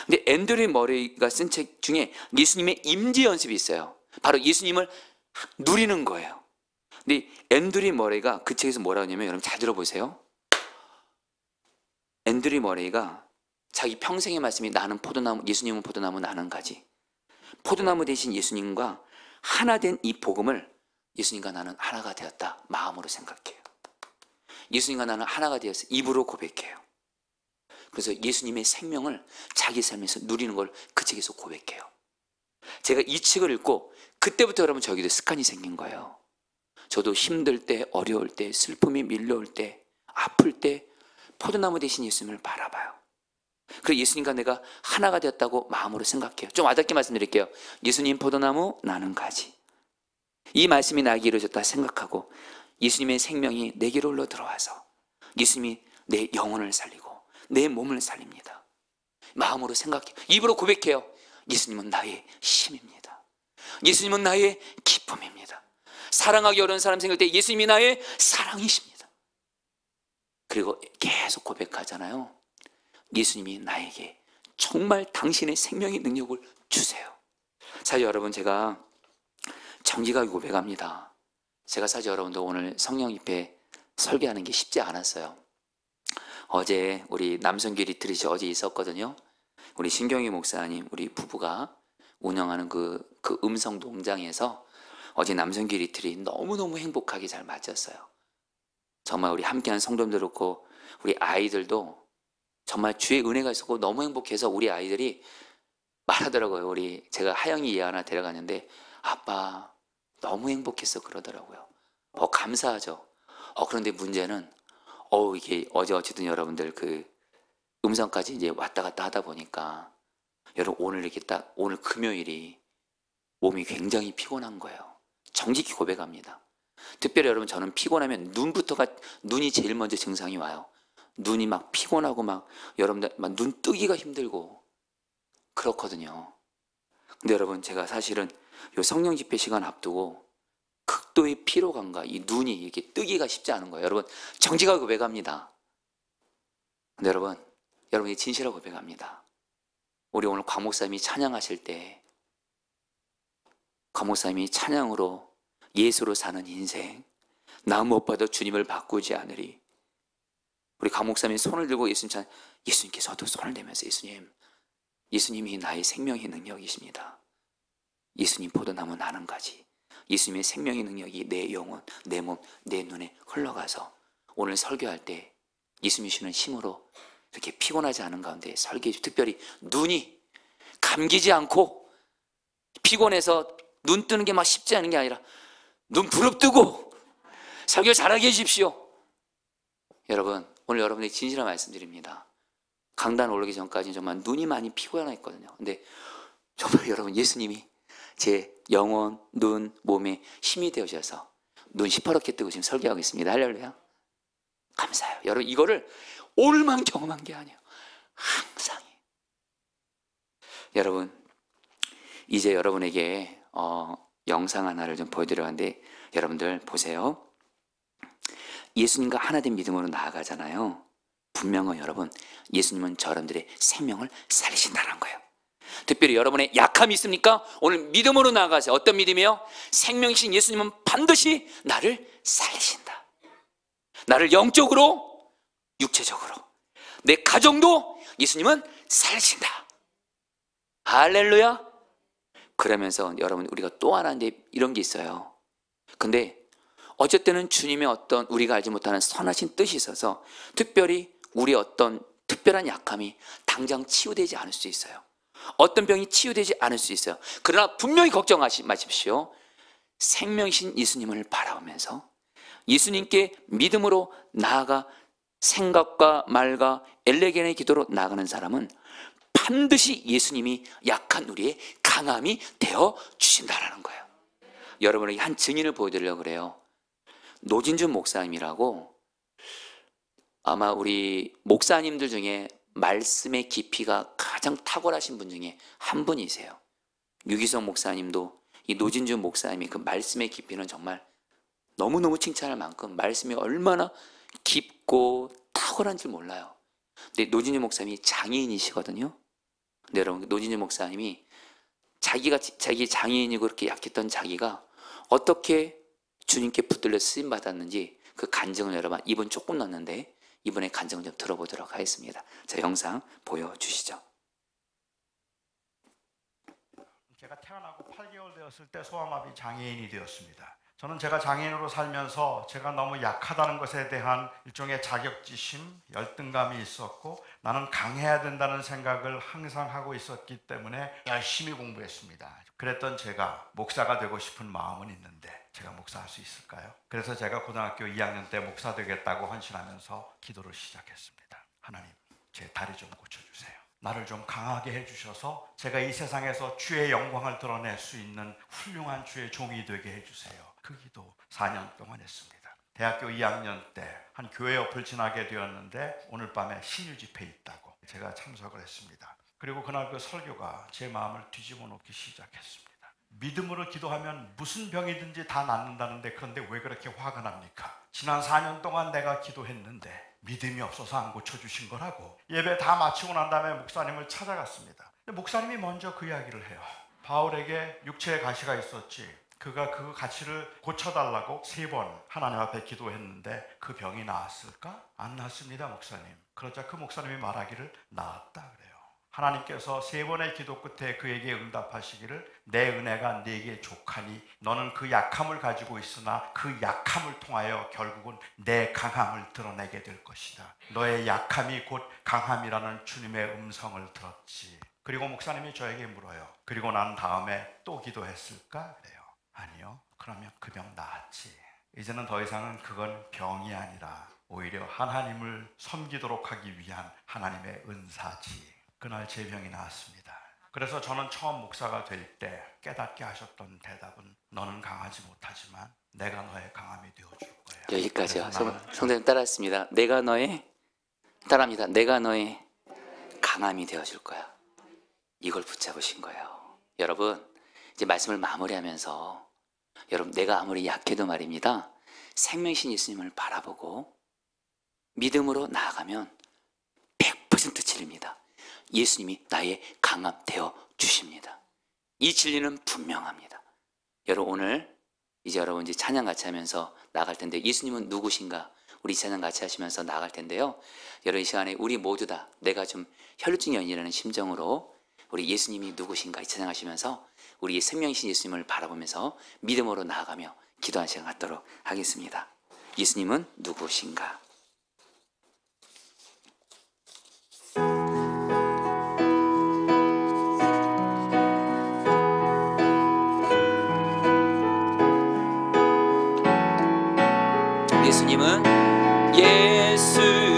근데 앤드류 머레이가 쓴 책 중에 예수님의 임재 연습이 있어요. 바로 예수님을 누리는 거예요. 근데 앤드류 머레이가 그 책에서 뭐라고 하냐면, 여러분 잘 들어보세요. 앤드류 머레이가 자기 평생의 말씀이 나는 포도나무, 예수님은 포도나무, 나는 가지. 포도나무 대신 예수님과 하나 된 이 복음을 예수님과 나는 하나가 되었다 마음으로 생각해요. 예수님과 나는 하나가 되어서 입으로 고백해요. 그래서 예수님의 생명을 자기 삶에서 누리는 걸 그 책에서 고백해요. 제가 이 책을 읽고 그때부터 여러분 저에게도 습관이 생긴 거예요. 저도 힘들 때, 어려울 때, 슬픔이 밀려올 때, 아플 때 포도나무 대신 예수님을 바라봐요. 그래서 예수님과 내가 하나가 되었다고 마음으로 생각해요. 좀 와닿게 말씀드릴게요. 예수님 포도나무, 나는 가지. 이 말씀이 나에게 이루어졌다 생각하고 예수님의 생명이 내게로 흘러 들어와서 예수님이 내 영혼을 살리고 내 몸을 살립니다. 마음으로 생각해요. 입으로 고백해요. 예수님은 나의 힘입니다. 예수님은 나의 기쁨입니다. 사랑하기 어려운 사람 생길 때 예수님이 나의 사랑이십니다. 그리고 계속 고백하잖아요. 예수님이 나에게 정말 당신의 생명의 능력을 주세요. 사실 여러분, 제가 정직하게 고백합니다. 제가 사실 여러분도 오늘 성령 집회 설교하는 게 쉽지 않았어요. 어제 우리 남성교 리트릿이 어제 있었거든요. 우리 신경희 목사님, 우리 부부가 운영하는 그 음성 농장에서 어제 남성교 리트릿 너무너무 행복하게 잘 마쳤어요. 정말 우리 함께한 성도님들 그렇고 우리 아이들도 정말 주의 은혜가 있었고 너무 행복해서 우리 아이들이 말하더라고요. 제가 하영이 얘 하나 데려갔는데 아빠 너무 행복했어 그러더라고요. 감사하죠. 그런데 문제는 이게 어제 어쨌든 여러분들 그 음성까지 이제 왔다 갔다 하다 보니까 여러분 오늘 이렇게 딱 오늘 금요일이 몸이 굉장히 피곤한 거예요. 정직히 고백합니다. 특별히 여러분 저는 피곤하면 눈이 제일 먼저 증상이 와요. 눈이 막 피곤하고 막 여러분들 막 눈 뜨기가 힘들고 그렇거든요. 근데 여러분 제가 사실은 요 성령 집회 시간 앞두고 극도의 피로감과 이 눈이 이렇게 뜨기가 쉽지 않은 거예요. 여러분 정직하게 고백합니다. 근데 여러분이 진실하고 고백합니다. 우리 오늘 곽 목사님이 찬양하실 때 곽 목사님이 찬양으로 예수로 사는 인생 나 무엇보다도 주님을 바꾸지 않으리. 우리 곽 목사님이 손을 들고 예수님께서도 손을 대면서 예수님이 나의 생명의 능력이십니다. 예수님 포도나무 나는 가지. 예수님의 생명의 능력이 내 영혼, 내 몸, 내 눈에 흘러가서 오늘 설교할 때 예수님이 주는 힘으로 이렇게 피곤하지 않은 가운데 설교해 특별히 눈이 감기지 않고 피곤해서 눈 뜨는 게 막 쉽지 않은 게 아니라 눈 부릅뜨고 설교 잘하게 해주십시오. 여러분 오늘 여러분에게 진실한 말씀드립니다. 강단 올라오기 전까지는 정말 눈이 많이 피곤했거든요. 근데 정말 여러분 예수님이 제 영혼, 눈, 몸에 힘이 되어주셔서 눈 시퍼렇게 뜨고 지금 설교하고 있습니다. 할렐루야. 감사해요. 여러분 이거를 오늘만 경험한 게 아니에요. 항상. 여러분 이제 여러분에게 영상 하나를 좀 보여드려 하는데 여러분들 보세요. 예수님과 하나된 믿음으로 나아가잖아요. 분명히 여러분 예수님은 여러분들의 생명을 살리신다는 거예요. 특별히 여러분의 약함이 있습니까? 오늘 믿음으로 나아가세요. 어떤 믿음이요? 생명이신 예수님은 반드시 나를 살리신다. 나를 영적으로, 육체적으로, 내 가정도 예수님은 살리신다. 할렐루야. 그러면서 여러분 우리가 또 하나인데 이런 게 있어요. 근데 어쨌든 주님의 어떤 우리가 알지 못하는 선하신 뜻이 있어서 특별히 우리의 어떤 특별한 약함이 당장 치유되지 않을 수 있어요. 어떤 병이 치유되지 않을 수 있어요. 그러나 분명히 걱정하지 마십시오. 생명이신 예수님을 바라보면서 예수님께 믿음으로 나아가 생각과 말과 엘레겐의 기도로 나아가는 사람은 반드시 예수님이 약한 우리의 강함이 되어 주신다라는 거예요. 여러분에게 한 증인을 보여드리려고 그래요. 노진준 목사님이라고, 아마 우리 목사님들 중에 말씀의 깊이가 가장 탁월하신 분 중에 한 분이세요. 유기성 목사님도 이 노진준 목사님이 그 말씀의 깊이는 정말 너무너무 칭찬할 만큼 말씀이 얼마나 깊고 탁월한 줄 몰라요. 근데 노진준 목사님이 장애인이시거든요. 근데 여러분, 노진준 목사님이 자기 장애인이고 그렇게 약했던 자기가 어떻게 주님께 붙들려 쓰임 받았는지 그 간증을 여러분, 이분 조금 넣었는데 이분의 간증을 좀 들어보도록 하겠습니다. 자, 영상 보여주시죠. 제가 태어나고 8개월 되었을 때 소아마비 장애인이 되었습니다. 저는 제가 장애인으로 살면서 제가 너무 약하다는 것에 대한 일종의 자격지심, 열등감이 있었고 나는 강해야 된다는 생각을 항상 하고 있었기 때문에 열심히 공부했습니다. 그랬던 제가 목사가 되고 싶은 마음은 있는데 제가 목사할 수 있을까요? 그래서 제가 고등학교 2학년 때 목사 되겠다고 헌신하면서 기도를 시작했습니다. 하나님, 제 다리 좀 고쳐주세요. 나를 좀 강하게 해주셔서 제가 이 세상에서 주의 영광을 드러낼 수 있는 훌륭한 주의 종이 되게 해주세요. 그 기도 4년 동안 했습니다. 대학교 2학년 때 한 교회 옆을 지나게 되었는데 오늘 밤에 신유 집회 있다고 제가 참석을 했습니다. 그리고 그날 그 설교가 제 마음을 뒤집어 놓기 시작했습니다. 믿음으로 기도하면 무슨 병이든지 다 낫는다는데 그런데 왜 그렇게 화가 납니까? 지난 4년 동안 내가 기도했는데 믿음이 없어서 안 고쳐주신 거라고. 예배 다 마치고 난 다음에 목사님을 찾아갔습니다. 근데 목사님이 먼저 그 이야기를 해요. 바울에게 육체에 가시가 있었지, 그가 그 가시를 고쳐달라고 3번 하나님 앞에 기도했는데 그 병이 나았을까? 안 나았습니다, 목사님. 그러자 그 목사님이 말하기를 나았다 그래요. 하나님께서 3번의 기도 끝에 그에게 응답하시기를 내 은혜가 네게 족하니 너는 그 약함을 가지고 있으나 그 약함을 통하여 결국은 내 강함을 드러내게 될 것이다. 너의 약함이 곧 강함이라는 주님의 음성을 들었지. 그리고 목사님이 저에게 물어요. 그리고 난 다음에 또 기도했을까? 그래요. 아니요. 그러면 그 병 나았지. 이제는 더 이상은 그건 병이 아니라 오히려 하나님을 섬기도록 하기 위한 하나님의 은사지. 그날 제 병이 나았습니다. 그래서 저는 처음 목사가 될 때 깨닫게 하셨던 대답은 너는 강하지 못하지만 내가 너의 강함이 되어줄 거야. 여기까지요. 성도님 따라했습니다. 따라합니다. 내가 너의 강함이 되어줄 거야. 이걸 붙잡으신 거예요. 여러분, 이제 말씀을 마무리하면서 여러분, 내가 아무리 약해도 말입니다, 생명이신 예수님을 바라보고 믿음으로 나아가면 100% 진리입니다. 예수님이 나의 강함 되어 주십니다. 이 진리는 분명합니다. 여러분, 오늘 이제 여러분 이제 찬양 같이 하면서 나갈 텐데 예수님은 누구신가? 우리 찬양 같이 하시면서 나갈 텐데요. 여러분, 이 시간에 우리 모두 다 내가 좀 혈루증이 연이라는 심정으로 우리 예수님이 누구신가 이 찬양하시면서 우리 생명이신 예수님을 바라보면서 믿음으로 나아가며 기도하는 시간 갖도록 하겠습니다. 예수님은 누구신가?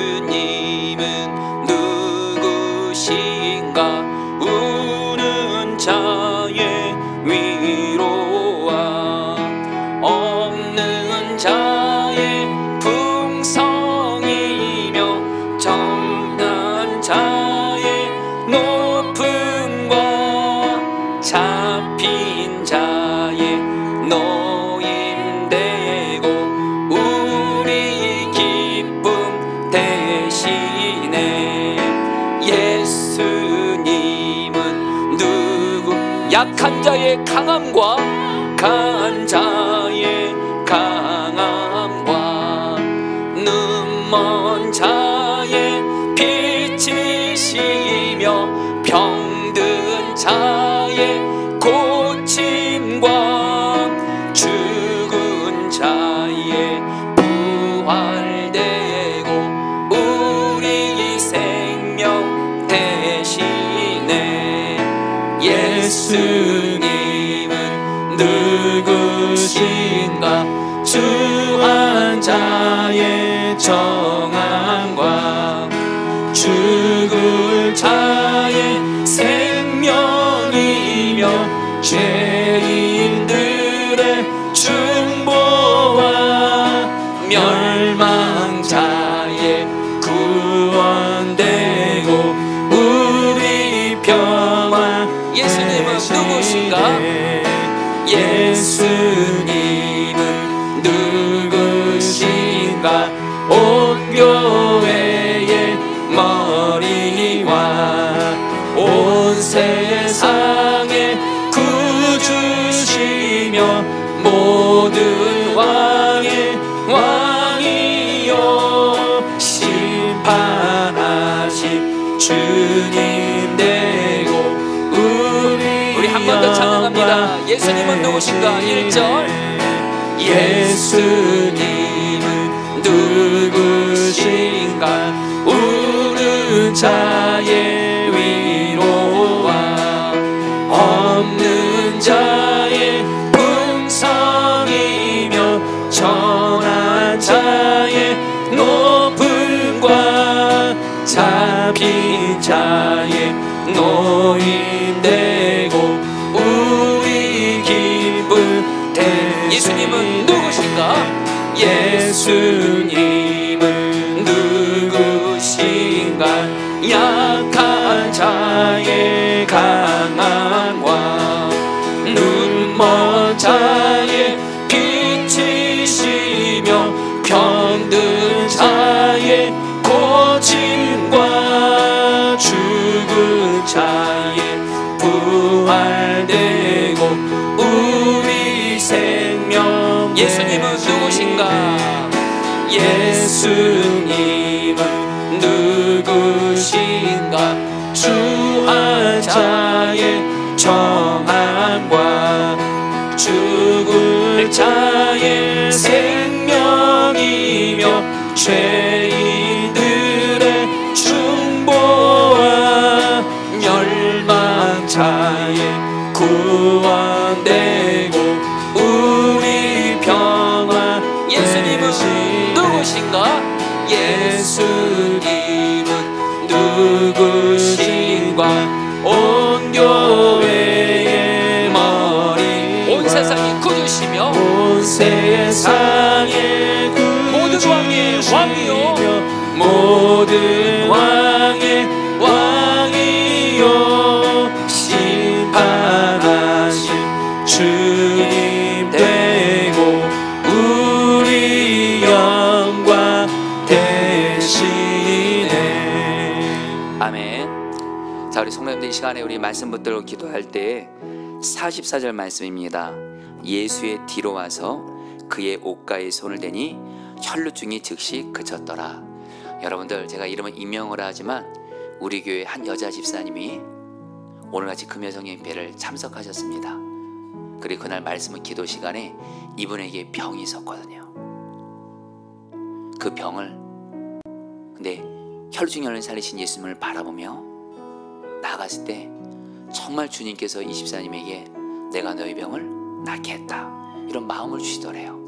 예수님은 누구신가? 우는 자의 위로와 없는 자의 풍성이며 정한 자의 높음과 잡힌 자의 노임되고 우리 기쁨 대신에 예수님은 누구? 약한 자의 강함과 강한 자의 강함과 눈먼 자의 빛이시며 병든 자의 고침과 죽은 자의 부활되고 우리 생명 대신에 예수님은 누구신가? 주한 자의 정함과 죽을 자의 생명이며 죄인들의 중보와 멸망자의 구원되고 우리 평화. 예수님은 누구신가? 예수님은 누구신가? 온 교회의 머리와 온 세상의 구주시며 모든 왕의 왕이요 심판하신 주님 되고 우리 한 번 더 찬양합니다. 예수님은 누구신가? 1절. 예수님은 누구신가? 우는 자의 위로와 없는 자의 풍성이며 천한 자의 높음과 잡힌 자의 노임되고 우리 기쁨 되. 예수님은 누구신가? 예수님은 누구신가? 약한 자의 강함과 눈먼 자의 빛이시며 병든 자의 고침과 죽은 자의 부활되고 우리 생명. 예수님은 누구신가? 예수님은 누구신가? 주한 자의 정함과 죽을 자의 생명이며 죄인들의 중보와 멸망자의 구원되고 우리 평화. 예수님은 누구신가? 예수님은 누구신가? 온 교회의 머리 온 세상이 구주시며 온 세상의 모든 왕의 왕이요 모든 왕의 왕이요 심판하신 주님 되고 우리 영광 되시네. 아멘. 자, 우리 성도님들 이 시간에 우리 말씀 붙들고 기도할 때 44절 말씀입니다. 예수의 뒤로 와서 그의 옷가에 손을 대니 혈루증이 즉시 그쳤더라. 여러분들, 제가 이름은 임명을 하지만 우리 교회 한 여자 집사님이 오늘같이 금요성령배를 참석하셨습니다. 그리고 그날 말씀은 기도 시간에 이분에게 병이 있었거든요. 그 병을, 근데 혈루증 혈을 살리신 예수님을 바라보며 나아갔을 때 정말 주님께서 이 집사님에게 내가 너의 병을 낫게 했다, 이런 마음을 주시더래요.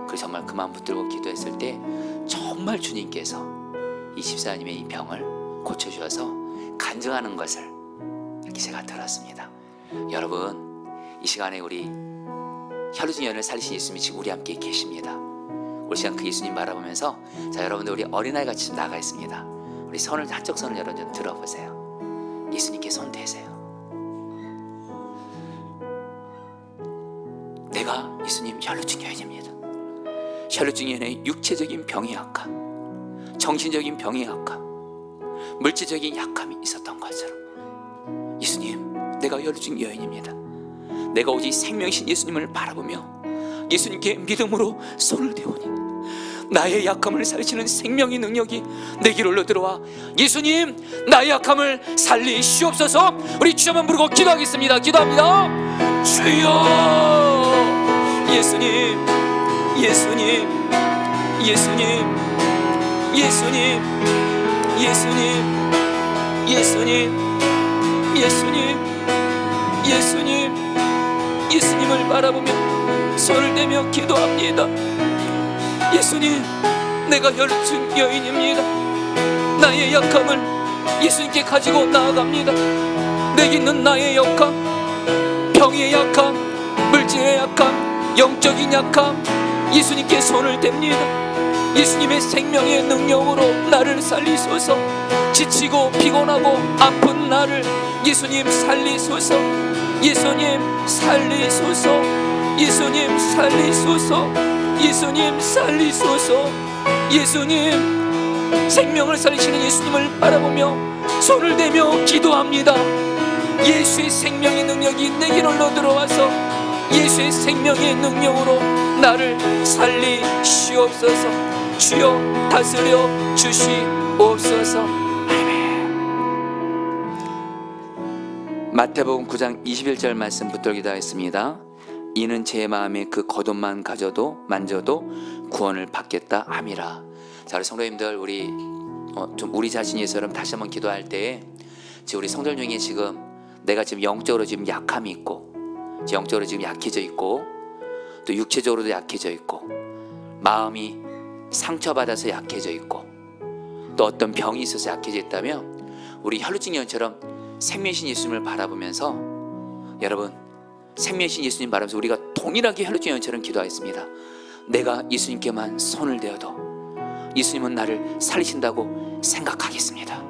그래서 정말 그 마음 붙들고 기도했을 때 정말 주님께서 이 집사님의 이 병을 고쳐주셔서 간증하는 것을 이렇게 제가 들었습니다. 여러분, 이 시간에 우리 혈루증 연을 살리신 예수님이 지금 우리 함께 계십니다. 우리 시간 그 예수님 바라보면서, 자, 여러분들 우리 어린아이 같이 좀 나가 있습니다. 우리 손을, 한쪽 손을 여러분 좀 들어보세요. 예수님께 손 대세요. 내가 예수님 혈루증 여인입니다. 혈루증 여인의 육체적인 병의 약함, 정신적인 병의 약함, 물질적인 약함이 있었던 것처럼 예수님, 내가 혈루증 여인입니다. 내가 오직 생명이신 예수님을 바라보며 예수님께 믿음으로 손을 대오니 나의 약함을 살리시는 생명의 능력이 내게로 흘러들어와 예수님, 나의 약함을 살리시옵소서. 우리 주여 한번 부르고 기도하겠습니다. 기도합니다. 주여, 예수님, 예수님, 예수님, 예수님, 예수님, 예수님, 예수님, 예수님, 예수님을 바라보며 손을 대며 기도합니다. 예수님, 내가 혈증 여인입니다. 나의 약함을 예수님께 가지고 나아갑니다. 내게 있는 나의 약함, 병의 약함, 물질의 약함, 영적인 약함, 예수님께 손을 댑니다. 예수님의 생명의 능력으로 나를 살리소서. 지치고 피곤하고 아픈 나를 예수님 살리소서. 예수님 살리소서. 예수님 살리소서. 예수님 살리소서. 예수님, 생명을 살리시는 예수님을 바라보며 손을 대며 기도합니다. 예수의 생명의 능력이 내게 흘러 들어와서 예수의 생명의 능력으로 나를 살리시옵소서. 주여 다스려 주시옵소서. 아멘. 마태복음 9장 21절 말씀 붙들고 기도하겠습니다. 이는 제 마음에 그 겉옷만 가져도 만져도 구원을 받겠다 함이라. 자, 우리 성도님들, 우리 좀 우리 자신이 예수처럼 다시 한번 기도할 때, 지금 우리 성도들 중에 지금 내가 지금 영적으로 지금 약함이 있고, 영적으로 지금 약해져 있고, 또 육체적으로도 약해져 있고, 마음이 상처받아서 약해져 있고, 또 어떤 병이 있어서 약해져 있다면, 우리 혈루증 여인처럼 생명이신 예수님을 바라보면서, 여러분, 생명이신 예수님 바라보면서 우리가 동일하게 혈루증 여인처럼 기도하겠습니다. 내가 예수님께만 손을 대어도 예수님은 나를 살리신다고 생각하겠습니다.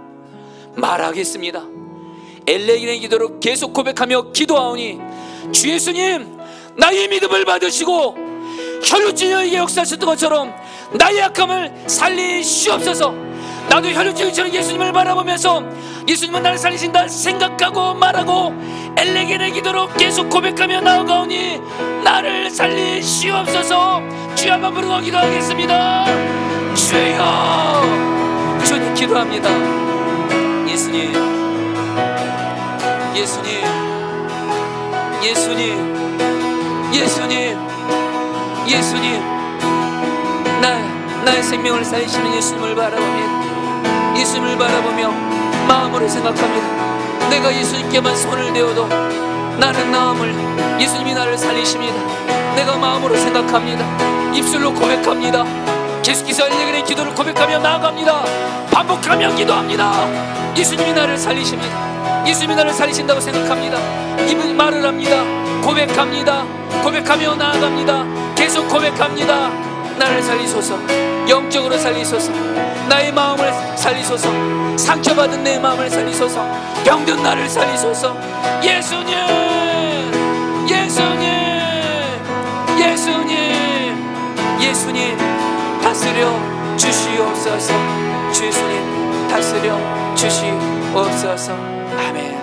말하겠습니다. 엘레기의 기도로 계속 고백하며 기도하오니, 주 예수님, 나의 믿음을 받으시고 혈루증 여인에게 역사하셨던 것처럼 나의 약함을 살리시옵소서. 나도 혈루증 여인처럼 예수님을 바라보면서 예수님은 나를 살리신다 생각하고 말하고 엘레기의 기도로 계속 고백하며 나아가오니 나를 살리시옵소서. 주여 한번 부르고 기도하겠습니다. 주여, 주님 기도합니다. 예수님, 예수님, 예수님, 예수님, 예수님, 나의 생명을 살리시는 예수님을 바라보며, 예수님을 바라보며 마음으로 생각합니다. 내가 예수님께만 손을 대어도 나는 마음을, 예수님이 나를 살리십니다. 내가 마음으로 생각합니다. 입술로 고백합니다. 계속해서 엘레기의 기도를 고백하며 나아갑니다. 반복하며 기도합니다. 예수님이 나를 살리십니다. 예수님이 나를 살리신다고 생각합니다. 입은 말을 합니다. 고백합니다. 고백하며 나아갑니다. 계속 고백합니다. 나를 살리소서. 영적으로 살리소서. 나의 마음을 살리소서. 상처받은 내 마음을 살리소서. 병든 나를 살리소서. 예수님, 예수님, 예수님, 예수님 다스려 주시옵소서. 주 예수님 다스려 주시옵소서. 아멘.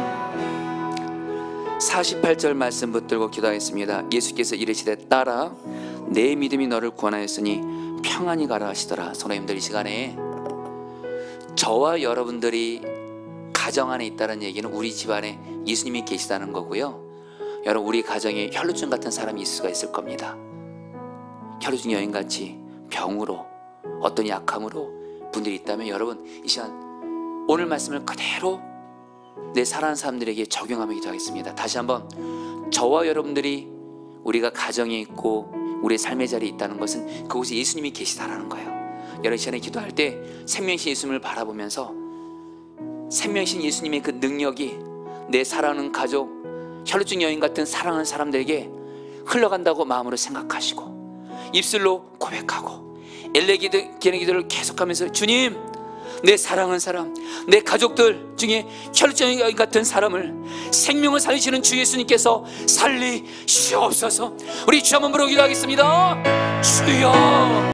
48절 말씀 붙들고 기도하겠습니다. 예수께서 이르시되 딸아, 내 믿음이 너를 구원하였으니 평안히 가라 하시더라. 성도님들, 이 시간에 저와 여러분들이 가정 안에 있다는 얘기는 우리 집안에 예수님이 계시다는 거고요. 여러분, 우리 가정에 혈루증 같은 사람이 있을 수가 있을 겁니다. 혈루증 여인같이 병으로, 어떤 약함으로 분들이 있다면, 여러분, 이 시간 오늘 말씀을 그대로 내 사랑하는 사람들에게 적용하며 기도하겠습니다. 다시 한번, 저와 여러분들이 우리가 가정에 있고 우리의 삶의 자리에 있다는 것은 그곳에 예수님이 계시다라는 거예요. 여러분, 이 시간에 기도할 때 생명이신 예수님을 바라보면서 생명이신 예수님의 그 능력이 내 사랑하는 가족, 혈루증 여인 같은 사랑하는 사람들에게 흘러간다고 마음으로 생각하시고 입술로 고백하고 엘레기의 기도를 계속하면서, 주님, 내 사랑하는 사람, 내 가족들 중에 혈루증 여인 같은 사람을 생명을 살리시는 주 예수님께서 살리시옵소서. 우리 주 한번 부르고 기도하겠습니다. 주여.